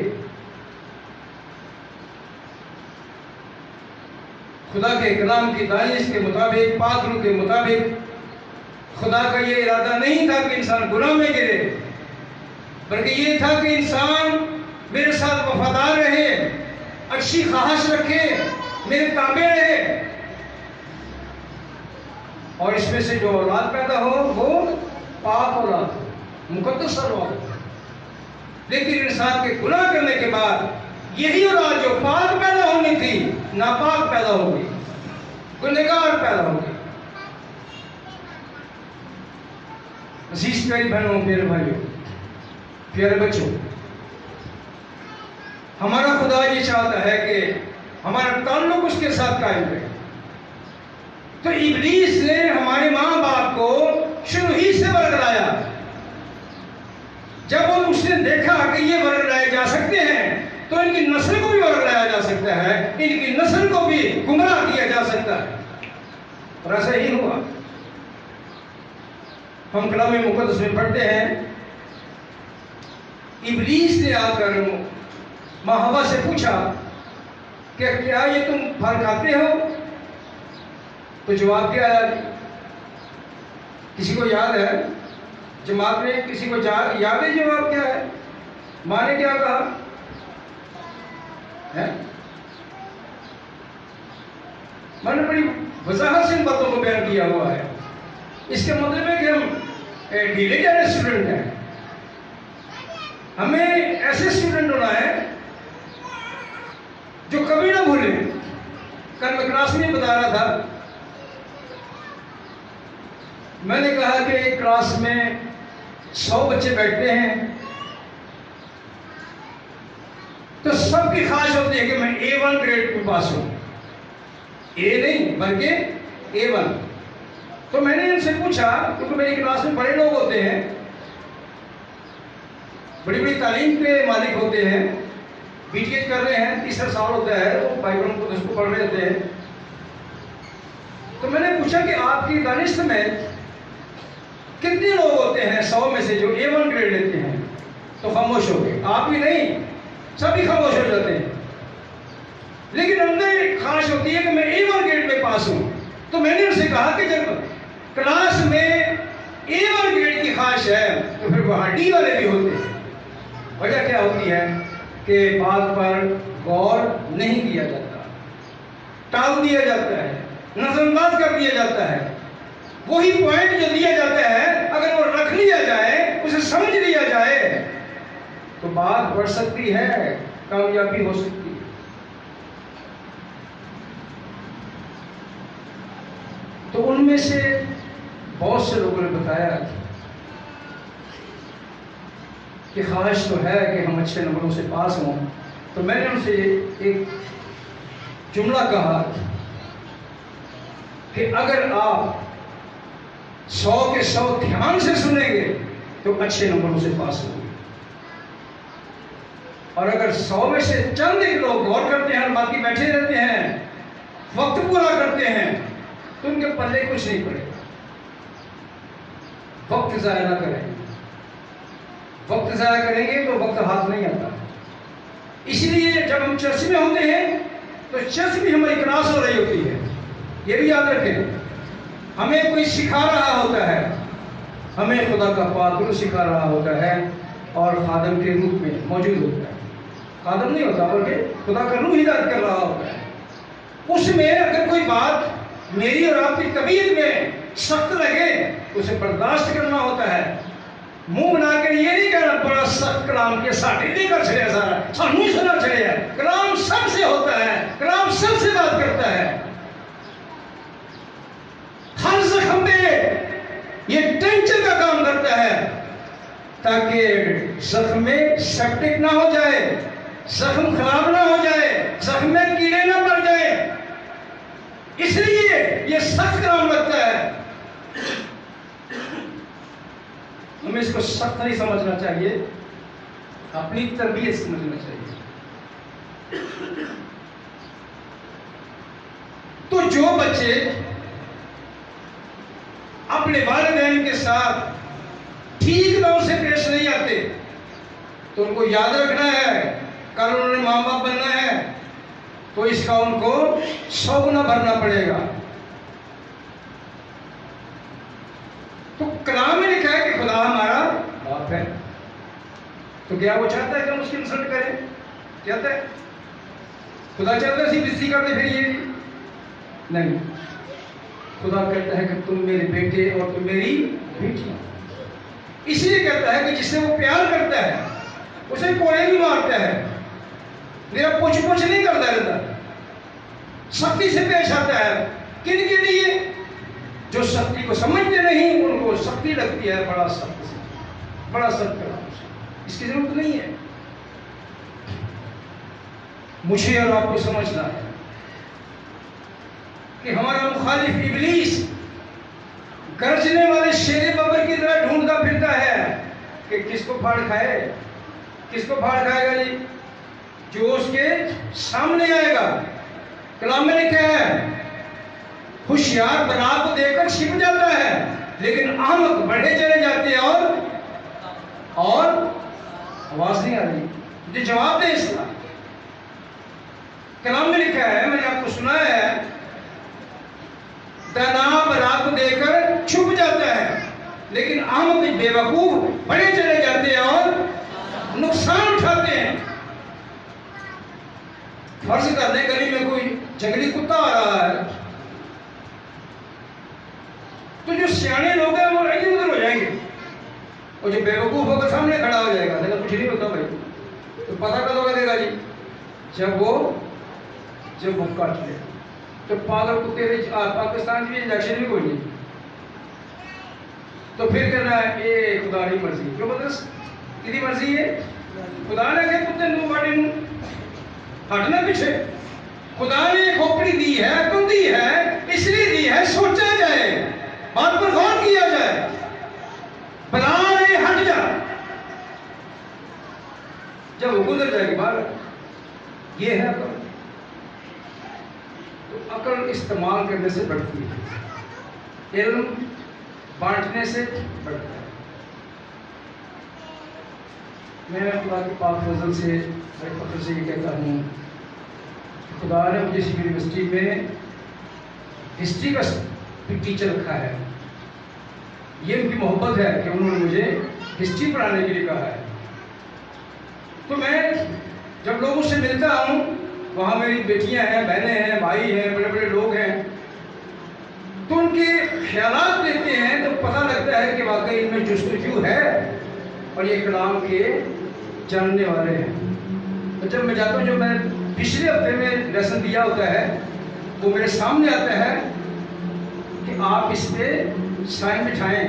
खुदा के कलाम की दानिश के मुताबिक, पाक रूह के मुताबिक खुदा का ये इरादा नहीं था कि इंसान गुनाह में गिरे, बल्कि ये था कि इंसान मेरे साथ वफादार रहे, अच्छी ख्वाहिश रखे, मेरे ताबे रहे और इसमें से जो औलाद पैदा हो वो पाक औलाद हो, मुकद्दस औलाद हो। लेकिन इंसान के गुनाह करने के बाद यही औलाद जो पाक पैदा होनी थी नापाक पैदा हो गई, गुनहगार पैदा हो गई। अजीज प्यारी बहनों, प्यारे भाइयों, प्यारे बच्चों, हमारा खुदा ये चाहता है कि हमारा ताल्लुक उसके साथ कायम रहे। तो इब्लीस ने हमारे माँ बाप को शुरू ही से वर्गलाया। जब उसने देखा कि ये वर्गलाए जा सकते हैं तो इनकी नस्ल को भी वर्गलाया जा सकता है, इनकी नस्ल को भी गुमराह किया जा सकता है, और ऐसा ही हुआ। हम कलाम मुकद्दस में पढ़ते हैं, इब्लीस ने आकर माँ हवा से पूछा कि क्या ये तुम फल खाते हो? तो जवाब क्या आया? किसी को याद है? जमात में किसी को याद है जवाब क्या है? माँ ने क्या कहा है? मैंने बड़ी वजाहत से इन बातों को बयान किया हुआ है। इसके मतलब है कि हम ढीले जाने स्टूडेंट हैं। हमें ऐसे स्टूडेंट होना है जो कभी ना भूले। कल मैं क्लास में बता रहा था, मैंने कहा कि एक क्लास में 100 बच्चे बैठते हैं तो सबकी ख्वाहिश होती है कि मैं A1 ग्रेड में पास हूं, A नहीं बल्कि A1। तो मैंने इनसे पूछा, क्योंकि मेरी क्लास में बड़े लोग होते हैं, बड़ी बड़ी तालीम के मालिक होते हैं, बीटीएच कर रहे हैं, तीसरा साल होता है, वो बाइबल को उसको पढ़ रहे होते हैं। तो मैंने पूछा कि आपकी दानिश में कितने लोग होते हैं 100 में से जो A1 ग्रेड लेते हैं? तो खामोश हो गए। आप ही नहीं, सभी खामोश हो जाते हैं। लेकिन अंदर ख्वाहिश होती है कि मैं A1 ग्रेड में पास हूं। तो मैंने उनसे कहा कि जब क्लास में A1 ग्रेड की ख्वाहिश है तो फिर वहां D वाले भी होते हैं। वजह क्या होती है कि बात पर गौर नहीं किया जाता, टाल दिया जाता है, नजरअंदाज कर दिया जाता है। वही पॉइंट जो दिया जाता है अगर वो रख लिया जाए, उसे समझ लिया जाए तो बात बढ़ सकती है, कामयाबी हो सकती है। तो उनमें से बहुत से लोगों ने बताया कि ख्वाहिश तो है कि हम अच्छे नंबरों से पास हों। तो मैंने उनसे एक जुमला कहा कि अगर आप 100 के 100 ध्यान से सुनेंगे तो अच्छे नंबरों से पास होंगे, और अगर 100 में से चंद एक लोग गौर करते हैं, बाकी बैठे रहते हैं, वक्त पूरा करते हैं, तो उनके पल्ले कुछ नहीं पड़ेगा। वक्त जाया ना करें। वक्त जाया करेंगे तो वक्त हाथ नहीं आता। इसलिए जब हम चर्च में होते हैं तो चर्च में हमारी क्लास हो रही होती है, ये भी याद रखें। हमें कोई सिखा रहा होता है, हमें खुदा का पाक रूह सिखा रहा होता है और खादम के रूप में मौजूद होता है। खादम नहीं होता बल्कि खुदा का रूह हिदायत कर रहा होता है। उसमें अगर कोई बात मेरी और आपकी तबीयत में सख्त लगे उसे बर्दाश्त करना होता है। मुंह बनाकर ये नहीं कहना बड़ा सख्त कलाम के साथ लेकर छड़े सारा सानू सुना छड़े है। कलाम सबसे होता है, कलाम सबसे बात करता है। ताकि जख्म में सेप्टिक ना हो जाए, जख्म खराब ना हो जाए, जख्म में कीड़े ना पड़ जाए। इसलिए ये सख्त काम लगता है। हमें इसको सख्त नहीं समझना चाहिए, अपनी तरबियत समझना चाहिए। तो जो बच्चे अपने वालिदैन के साथ ठीक ढंग से पेश नहीं आते, तो उनको याद रखना है कल उन्होंने माँ बाप बनना है, तो इसका उनको 100 गुना भरना पड़ेगा। तो कलाम में लिखा है कि खुदा हमारा बाप है, तो क्या वो चाहता है कि हम उसकी इंसल्ट करें? चाहता है? खुदा चाहता है सिर्फ कर दे फिर ये नहीं। खुदा कहता है कि तुम मेरे बेटे और तुम मेरी बेटी। इसलिए कहता है कि जिससे वो प्यार करता है उसे कोड़े भी मारता है, मेरा पूछ नहीं करता रहता, सख्ती से पेश आता है। किन के लिए? जो सख्ती को समझते नहीं उनको सख्ती लगती है, बड़ा सख्त से, बड़ा सख्त कलाम से। इसकी जरूरत नहीं है। मुझे और आपको समझना है कि हमारा मुखालिफ इब्लीस गरजने वाले शेर बबर की तरह ढूंढता फिरता है कि किसको फाड़ खाए। किसको फाड़ खाएगा जी? जो उसके सामने आएगा। कलाम में लिखा है होशियार बना को देखकर छिप जाता है, लेकिन अहमक बढ़े चले जाते हैं और आवाज नहीं आ रही। मुझे जवाब दे इसका। कलाम में लिखा है, मैंने आपको सुनाया है, दाना बना को देखकर छुप जाता है, लेकिन अहमक बेवकूफ बढ़े चले जाते हैं और नुकसान उठाते हैं। फर्ज कर दें गली में कोई जंगली कुत्ता आ रहा है, तो जो सियाने लोग हैं वो इधर उधर हो जाएंगे, और जो बेवकूफ होगा सामने खड़ा हो जाएगा, लेकिन कुछ नहीं होता भाई। तो पता कब लगेगा जी? जब वो काट ले। तो पागल कुत्ते पाकिस्तान की इलेक्शन भी कोई नहीं, तो फिर कहना है ये खुदा की मर्जी। क्यों मतलब किसी मर्जी है? खुदा ने कहा कुत्ते नू बाड़ी नू हटना पीछे। खुदा ने खोपड़ी दी है, अकल दी है, इसलिए दी है सोचा जाए, बात पर गौर किया जाए। बला रे हट जा, जब वो गुजर जाएगी बाहर। ये है अकल। तो अकल इस्तेमाल करने से बढ़ती है, इल्म बांटने से बढ़ता है। मैं खुदा के पाक फजल से बड़े फख्र से ये कहता हूँ, खुदा ने मुझे इस यूनिवर्सिटी में हिस्ट्री का टीचर रखा है। ये उनकी मोहब्बत है कि उन्होंने मुझे हिस्ट्री पढ़ाने के लिए कहा है। तो मैं जब लोगों से मिलता हूँ, वहाँ मेरी बेटियाँ हैं, बहनें हैं, भाई हैं, बड़े बड़े लोग हैं, तो उनके ख्यालात लेते हैं तो पता लगता है कि वाकई इनमें जुस्तजू है और ये कलाम के जानने वाले हैं। तो जब मैं जाता हूँ, जो मैंने पिछले हफ्ते में लेसन दिया होता है, वो मेरे सामने आता है कि आप इस पर साइन बिठाएं।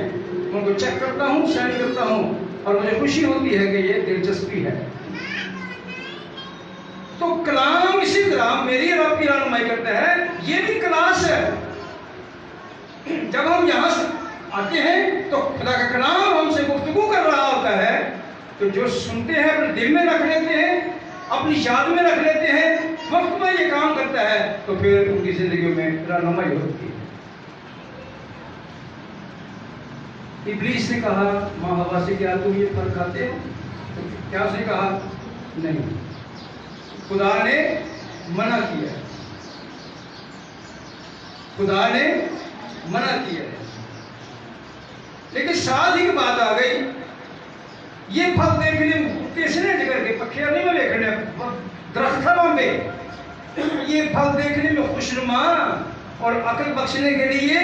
उनको चेक करता हूँ, साइन करता हूँ, और मुझे खुशी होती है कि ये दिलचस्पी है। तो कलाम इसी तरह मेरी और आपकी रहनुमाई करता है। ये भी क्लास है। जब हम यहाँ से आते हैं तो खुदा का कलाम हमसे गुफ्तगू कर रहा होता है, तो जो सुनते हैं अपने दिल में रख लेते हैं, अपनी याद में रख लेते हैं, वक्त में ये काम करता है, तो फिर उनकी जिंदगी में रहनुमाई होती है। इब्लीस ने कहा माँ हवा से, क्या तुम ये फल खाते हो? तो क्या उसने कहा? नहीं। खुदा ने मना किया, खुदा ने मना किया है। लेकिन साथ ही बात आ गई, ये फल देखने किसने करके पक्षियां नहीं में देखने दरख्त था बॉम्बे, ये फल देखने में खुशनुमा और अकल बख्शने के लिए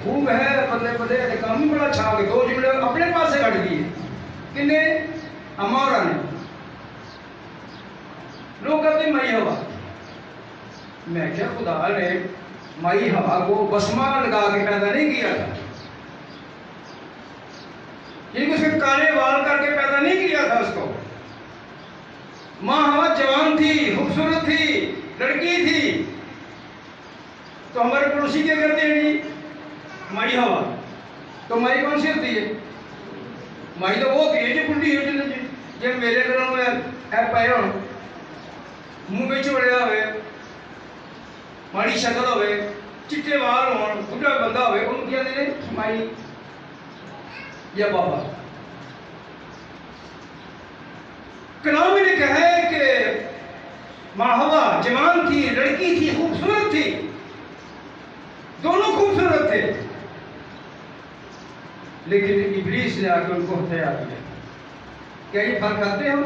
खूब है। बल्ले बल्ले काम ही बड़ा अच्छा हो गया। 2 जुमले अपने पास से काट दिए किन्ने? अमौरा ने। लोग कहते माई हवा। मैं क्या खुदा ने माई हवा को बसमा लगा के पैदा नहीं किया था। ये उसके काले बाल करके पैदा नहीं किया था उसको। माँ हवा जवान थी, खूबसूरत थी, लड़की थी, तो हमारे पड़ोसी क्या करते हैं जी, माई हवा, तो माई कौन सी होती है? माई तो वो होती है जो बुढ़ी होती है जो मेरे घरों में है पाए हो, मुंह में चढ़िया हुए, माड़ी शक्ल होवे, चिट्टे बाल हो, बुढ़ा बंदा होवे, उनको क्या कहते हैं? माई या बाबा। कलाम ने कहा है कि माँ हवा जवान थी, लड़की थी, खूबसूरत थी, दोनों खूबसूरत थे, लेकिन इब्लीस ने आकर उनको हत्या दिया। क्या ये फर्क आते हम?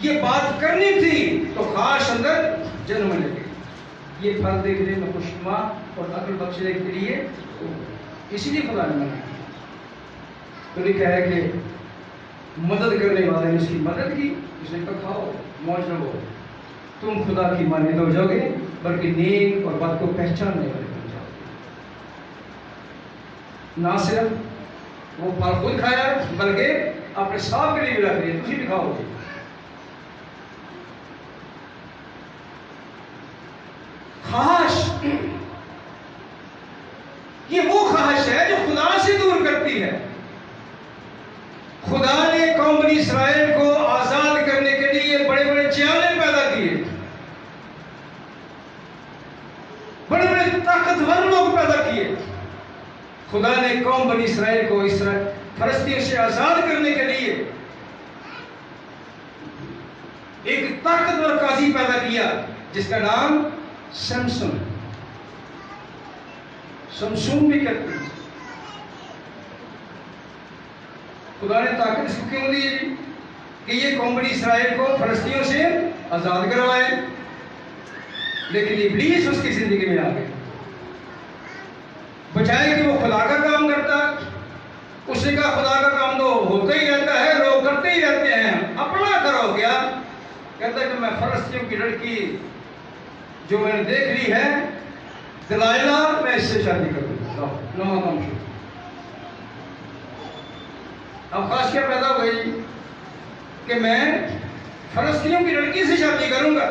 ये बात करनी थी तो खास अंदर जन्म लगे। ये फल देखने में खुशनुमा और अकल बख्शने के लिए, इसीलिए खुदा ने मना किया। तो लिखा है कि मदद करने वाले ने उसकी मदद की, उसने कहा खाओ मौज न हो, तुम खुदा की मानिंदा हो जाओगे, बल्कि नेक और बात को पहचानने वाले बन जाओगे। ना सिर्फ वो फल खुद खाया, बल्कि अपने साथ के लिए भी रख दिया, तुम भी खाओगे। ख्वाहिश, ये वो ख्वाहिश है जो खुदा से दूर करती है। खुदा ने कौम बनी इस्राएल को आजाद करने के लिए बड़े बड़े च्याले पैदा किए, बड़े बड़े ताकतवर लोग पैदा किए। खुदा ने कौम बनी इस्राएल को फलस्तीन से आजाद करने के लिए एक ताकतवर काजी पैदा किया जिसका नाम शमसून, शमसून भी कहते हैं। खुदा ने ताकत इसको क्यों दी कि ये कौम बनी इस्राएल को फलस्तीनियों से आजाद करवाए, लेकिन इब्लीस उसकी जिंदगी में आ गया। बजाय कि वो खुदा का काम करता, उसने कहा खुदा का काम तो होता ही रहता है, लोग करते ही रहते हैं, अपना करो। क्या कहता कि मैं फलस्तीनियों की लड़की जो मैंने देख ली है दलाइला, मैं इससे शादी कर दूंगा। नवा काम शुरू। अब खास क्या पैदा हो गई कि मैं फलस्तीनियों की लड़की से शादी करूंगा,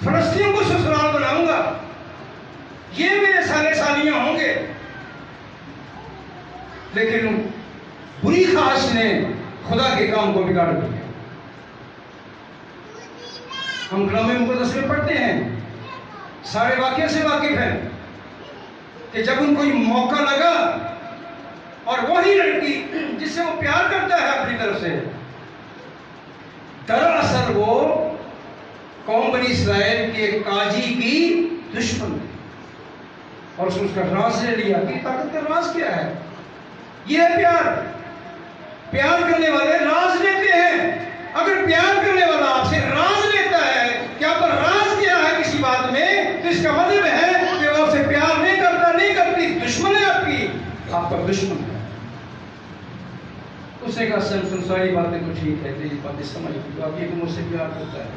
फलस्तीनियों को ससुराल बनाऊंगा, ये मेरे सारे सालियां होंगे। लेकिन बुरी ख्वाहिश ने खुदा के काम को बिगाड़ दिया। हम कलाम मुक़द्दस में पढ़ते हैं, सारे वाक्य से वाकिफ हैं कि जब उनको मौका लगा और वही लड़की जिससे वो प्यार करता है अपनी तरफ से, दरअसल वो कौम बनी इस्राएल के काजी की दुश्मन थी, और उसने उसका राज ले लिया। कि ताकत का राज क्या है? ये है प्यार। प्यार करने वाले राज लेते हैं। अगर प्यार करने वाला आपसे राज लेता है कि आपका राज क्या है किसी बात में, तो इसका मतलब है कि वो आपसे प्यार नहीं करता, नहीं करती, दुश्मन है आपकी, आपका दुश्मन है। उसने कहा शमसून सारी बातें तो ठीक है, तेरी बातें समझती, तो आप ये तो मुझसे प्यार करता है,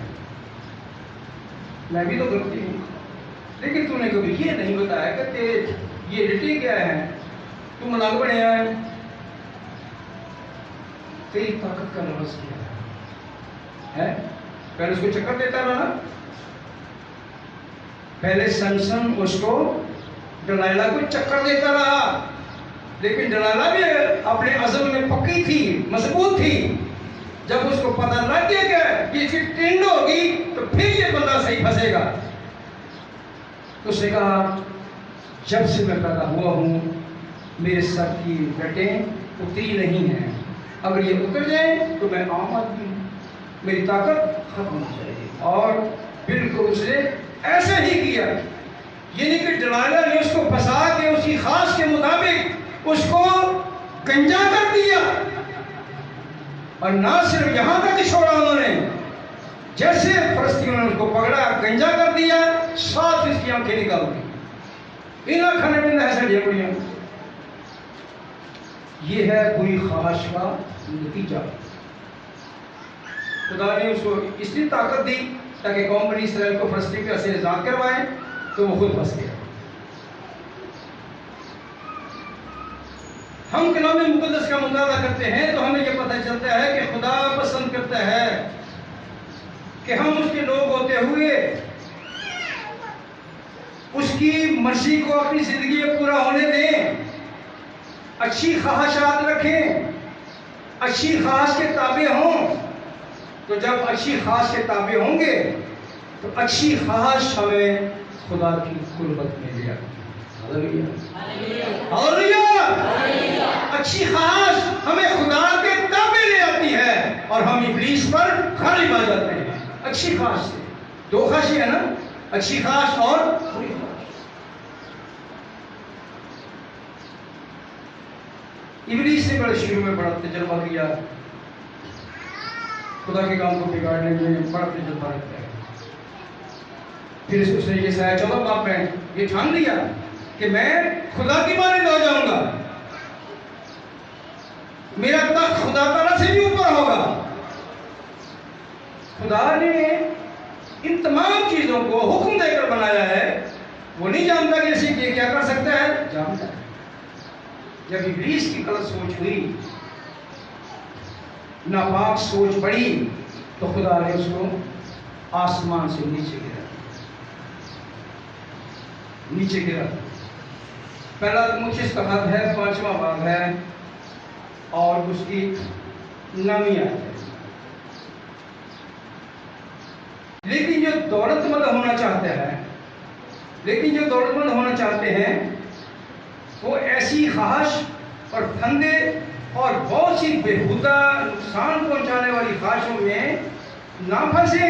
मैं भी तो करती हूँ, लेकिन तूने कभी ये नहीं बताया कि ये रिटी क्या है, तुम अलग बढ़े हैं, तेरी ताकत का राज क्या है? पहले उसको चक्कर देता रहा, पहले शमसून उसको दलाइला को चक्कर देता रहा, लेकिन दलाइला भी अपने अज़म में पक्की थी, मजबूत थी। जब उसको पता लग गया कि इसकी टिंड होगी तो फिर ये बंदा सही फंसेगा, तो उसने कहा जब से मैं पैदा हुआ हूँ मेरे सर की रटें उतरी नहीं हैं, अगर ये उतर जाए तो मैं आम आदमी हूँ, मेरी ताकत खत्म हो जाएगी। और बिल्कुल उसने ऐसा ही किया, यानी कि दलाइला ने उसको फंसा के उसकी खास के मुताबिक उसको गंजा कर दिया। और ना सिर्फ यहां तक ही छोड़ा उन्होंने, जैसे फलस्तीनियों ने उसको पकड़ा गंजा कर दिया, साथ इसकी आंखें निकाल दी। इन खाने में ऐसा ढेकुड़ियां, ये है बुरी ख्वाहिश का नतीजा। खुदा ने उसको इसलिए ताकत दी ताकि कौम बनी इस्राएल को फलस्तीन के से आजाद करवाए, तो वो खुद फंस गया। हम कलाम मुक़द्दस का मुताला करते हैं तो हमें यह पता चलता है कि खुदा पसंद करता है कि हम उसके लोग होते हुए उसकी मर्जी को अपनी जिंदगी में पूरा होने दें, अच्छी ख्वाहिशात रखें, अच्छी ख्वाहिश के ताबे हों। तो जब अच्छी ख्वाहिश के ताबे होंगे तो अच्छी ख्वाहिश हमें खुदा की कुर्बत में ले आती है। हालेलुया, अच्छी ख्वाहिश हमें खुदा के ताबे ले आती है और हम इब्लीस पर गालिब आ जाते हैं। अच्छी ख्वाहिश से दो ख्वाहिशें है ना, अच्छी ख्वाहिश और बुरी ख्वाहिश। इब्लीस से बड़े शुरू में बड़ा तजर्बा किया, खुदा के काम को बिगाड़ने में बड़ा तजर्बा रखता है। फिर उसने ये कहा, चलो बाप मैं ये ठान लिया कि मैं खुदा की मानद हो जाऊंगा, मेरा तख्त खुदा ताला से भी ऊपर होगा। खुदा ने इन तमाम चीजों को हुक्म देकर बनाया है, वो नहीं जानता कि ऐसे क्या कर सकता है, जानता है। जब इब्लीस की गलत सोच हुई, नापाक सोच बढ़ी, तो खुदा ने उसको आसमान से नीचे गिरा। पहला मुख्य कहावत है, 5वां बाब है और उसकी 9वीं आयत है। लेकिन जो दौलतमंद होना चाहते हैं वो ऐसी ख्वाहिश और फंदे और बहुत सी बेहुदा नुकसान पहुंचाने वाली ख्वाहिशों में ना फंसे।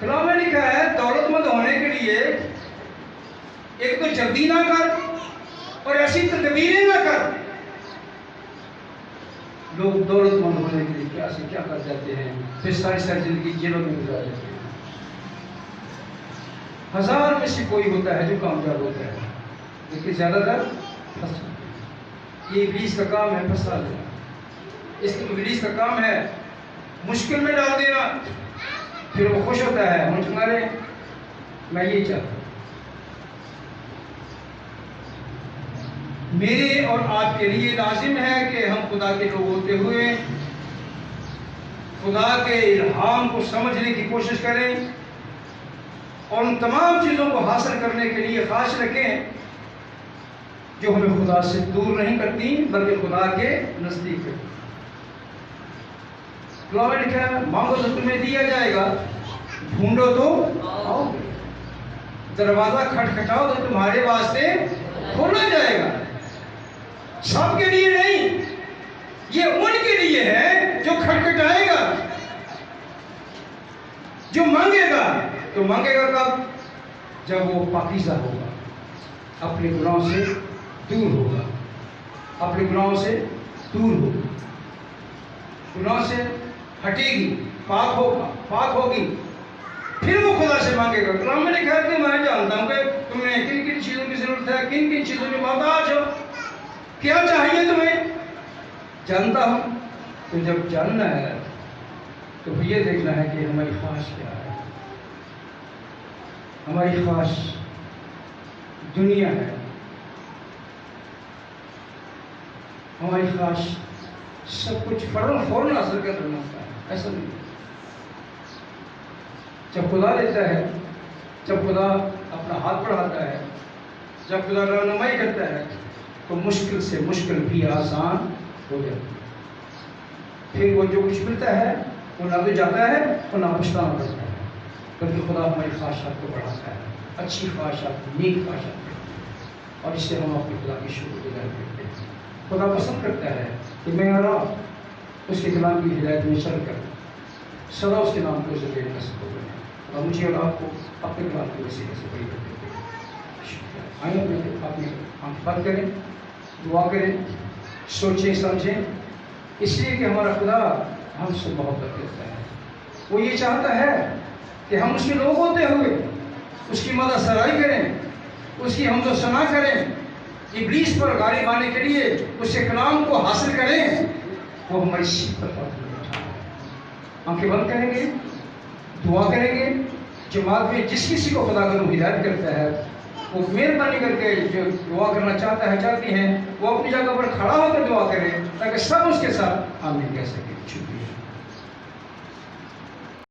कलाम में लिखा है, दौलतमंद होने के लिए एक तो जल्दी ना कर और ऐसी तदबीरें ना कर। लोग दौलतमंद होने के लिए क्या से क्या कर जाते हैं, फिर सारी जिंदगी जेलों में गुजार देते हैं। 1000 में से कोई होता है जो कामयाब होता है, लेकिन ज्यादातर फंस जाते हैं। ये इब्लीस का काम है, फंसा देना। इस इब्लीस का काम है मुश्किल में डाल देना, फिर वो खुश होता है, हम तुम्हारे मैं ये चाहता हूं। मेरे और आपके लिए लाजिम है कि हम खुदा के लोग होते हुए खुदा के इल्हाम को समझने की कोशिश करें और उन तमाम चीज़ों को हासिल करने के लिए ख्वाहिश रखें जो हमें खुदा से दूर नहीं करती बल्कि खुदा के नज़दीक करती। खुदा ने लिखा है, मांगो तो तुम्हें दिया जाएगा, ढूंढो तो आओगे, दरवाजा खटखटाओ तो तुम्हारे वास्ते खोला जाएगा। सबके लिए नहीं, ये उनके लिए है जो खटखटाएगा, जो मांगेगा। तो मांगेगा कब? जब वो पाकीज़ा होगा, अपने गुनाहों से दूर होगा, अपने गुनाहों से दूर होगा, गुनाह से हटेगी, पाक होगी, फिर वो खुदा से मांगेगा। कुरान में लिखा है कि मैं जानता हूं कि तुम्हें किन किन चीज़ों की जरूरत है, किन किन चीज़ों में मोहताज हो, क्या चाहिए तुम्हें, जानता हूं। तो जब जानना है तो फिर ये देखना है कि हमारी ख्वाहिश क्या है। हमारी ख्वाहिश दुनिया है, हमारी ख्वाहिश सब कुछ फौरन हासिल कर लेना होता है, ऐसा नहीं। जब खुदा लेता है, जब खुदा अपना हाथ बढ़ाता है, जब खुदा रहनुमाई करता है, तो मुश्किल से मुश्किल भी आसान हो जाती है। फिर वो जो कुछ मिलता है वो ना तो जाता है और ना पछताना पड़ता है, बल्कि खुदा हमारी ख्वाहिशात को बढ़ाता है, अच्छी ख्वाहिशात, नेक ख्वाहिशात, और इससे हम अपने खुदा की शुक्रगुजार करते हैं। खुदा पसंद करता है कि मैं और आप उसके कलाम की हिदायत में चलकर सदा उसके नाम को जरिए कर सकोगे और मुझे और आपको अपने कलाम के वसीले से बड़ी करते हैं। आइए अपने आंख बंद करें, दुआ करें, सोचें समझें, इसलिए कि हमारा खुदा हमसे मोहब्बत करता है। वो ये चाहता है कि हम उसके लोग होते हुए उसकी मदद सराई करें, उसकी हमदो सना करें, इब्लीस पर गालिब आने के लिए उसके कलाम को हासिल करें। वो हमारी सीखत पर आंखें बंद करेंगे, दुआ करेंगे। जमात में जिस किसी को खुदा का हिदायत करता है वो मेहरबानी करके जो दुआ करना चाहता है चाहती हैं वो अपनी जगह पर खड़ा होकर दुआ करे ताकि सब उसके साथ आमीन कह सके। शुक्रिया।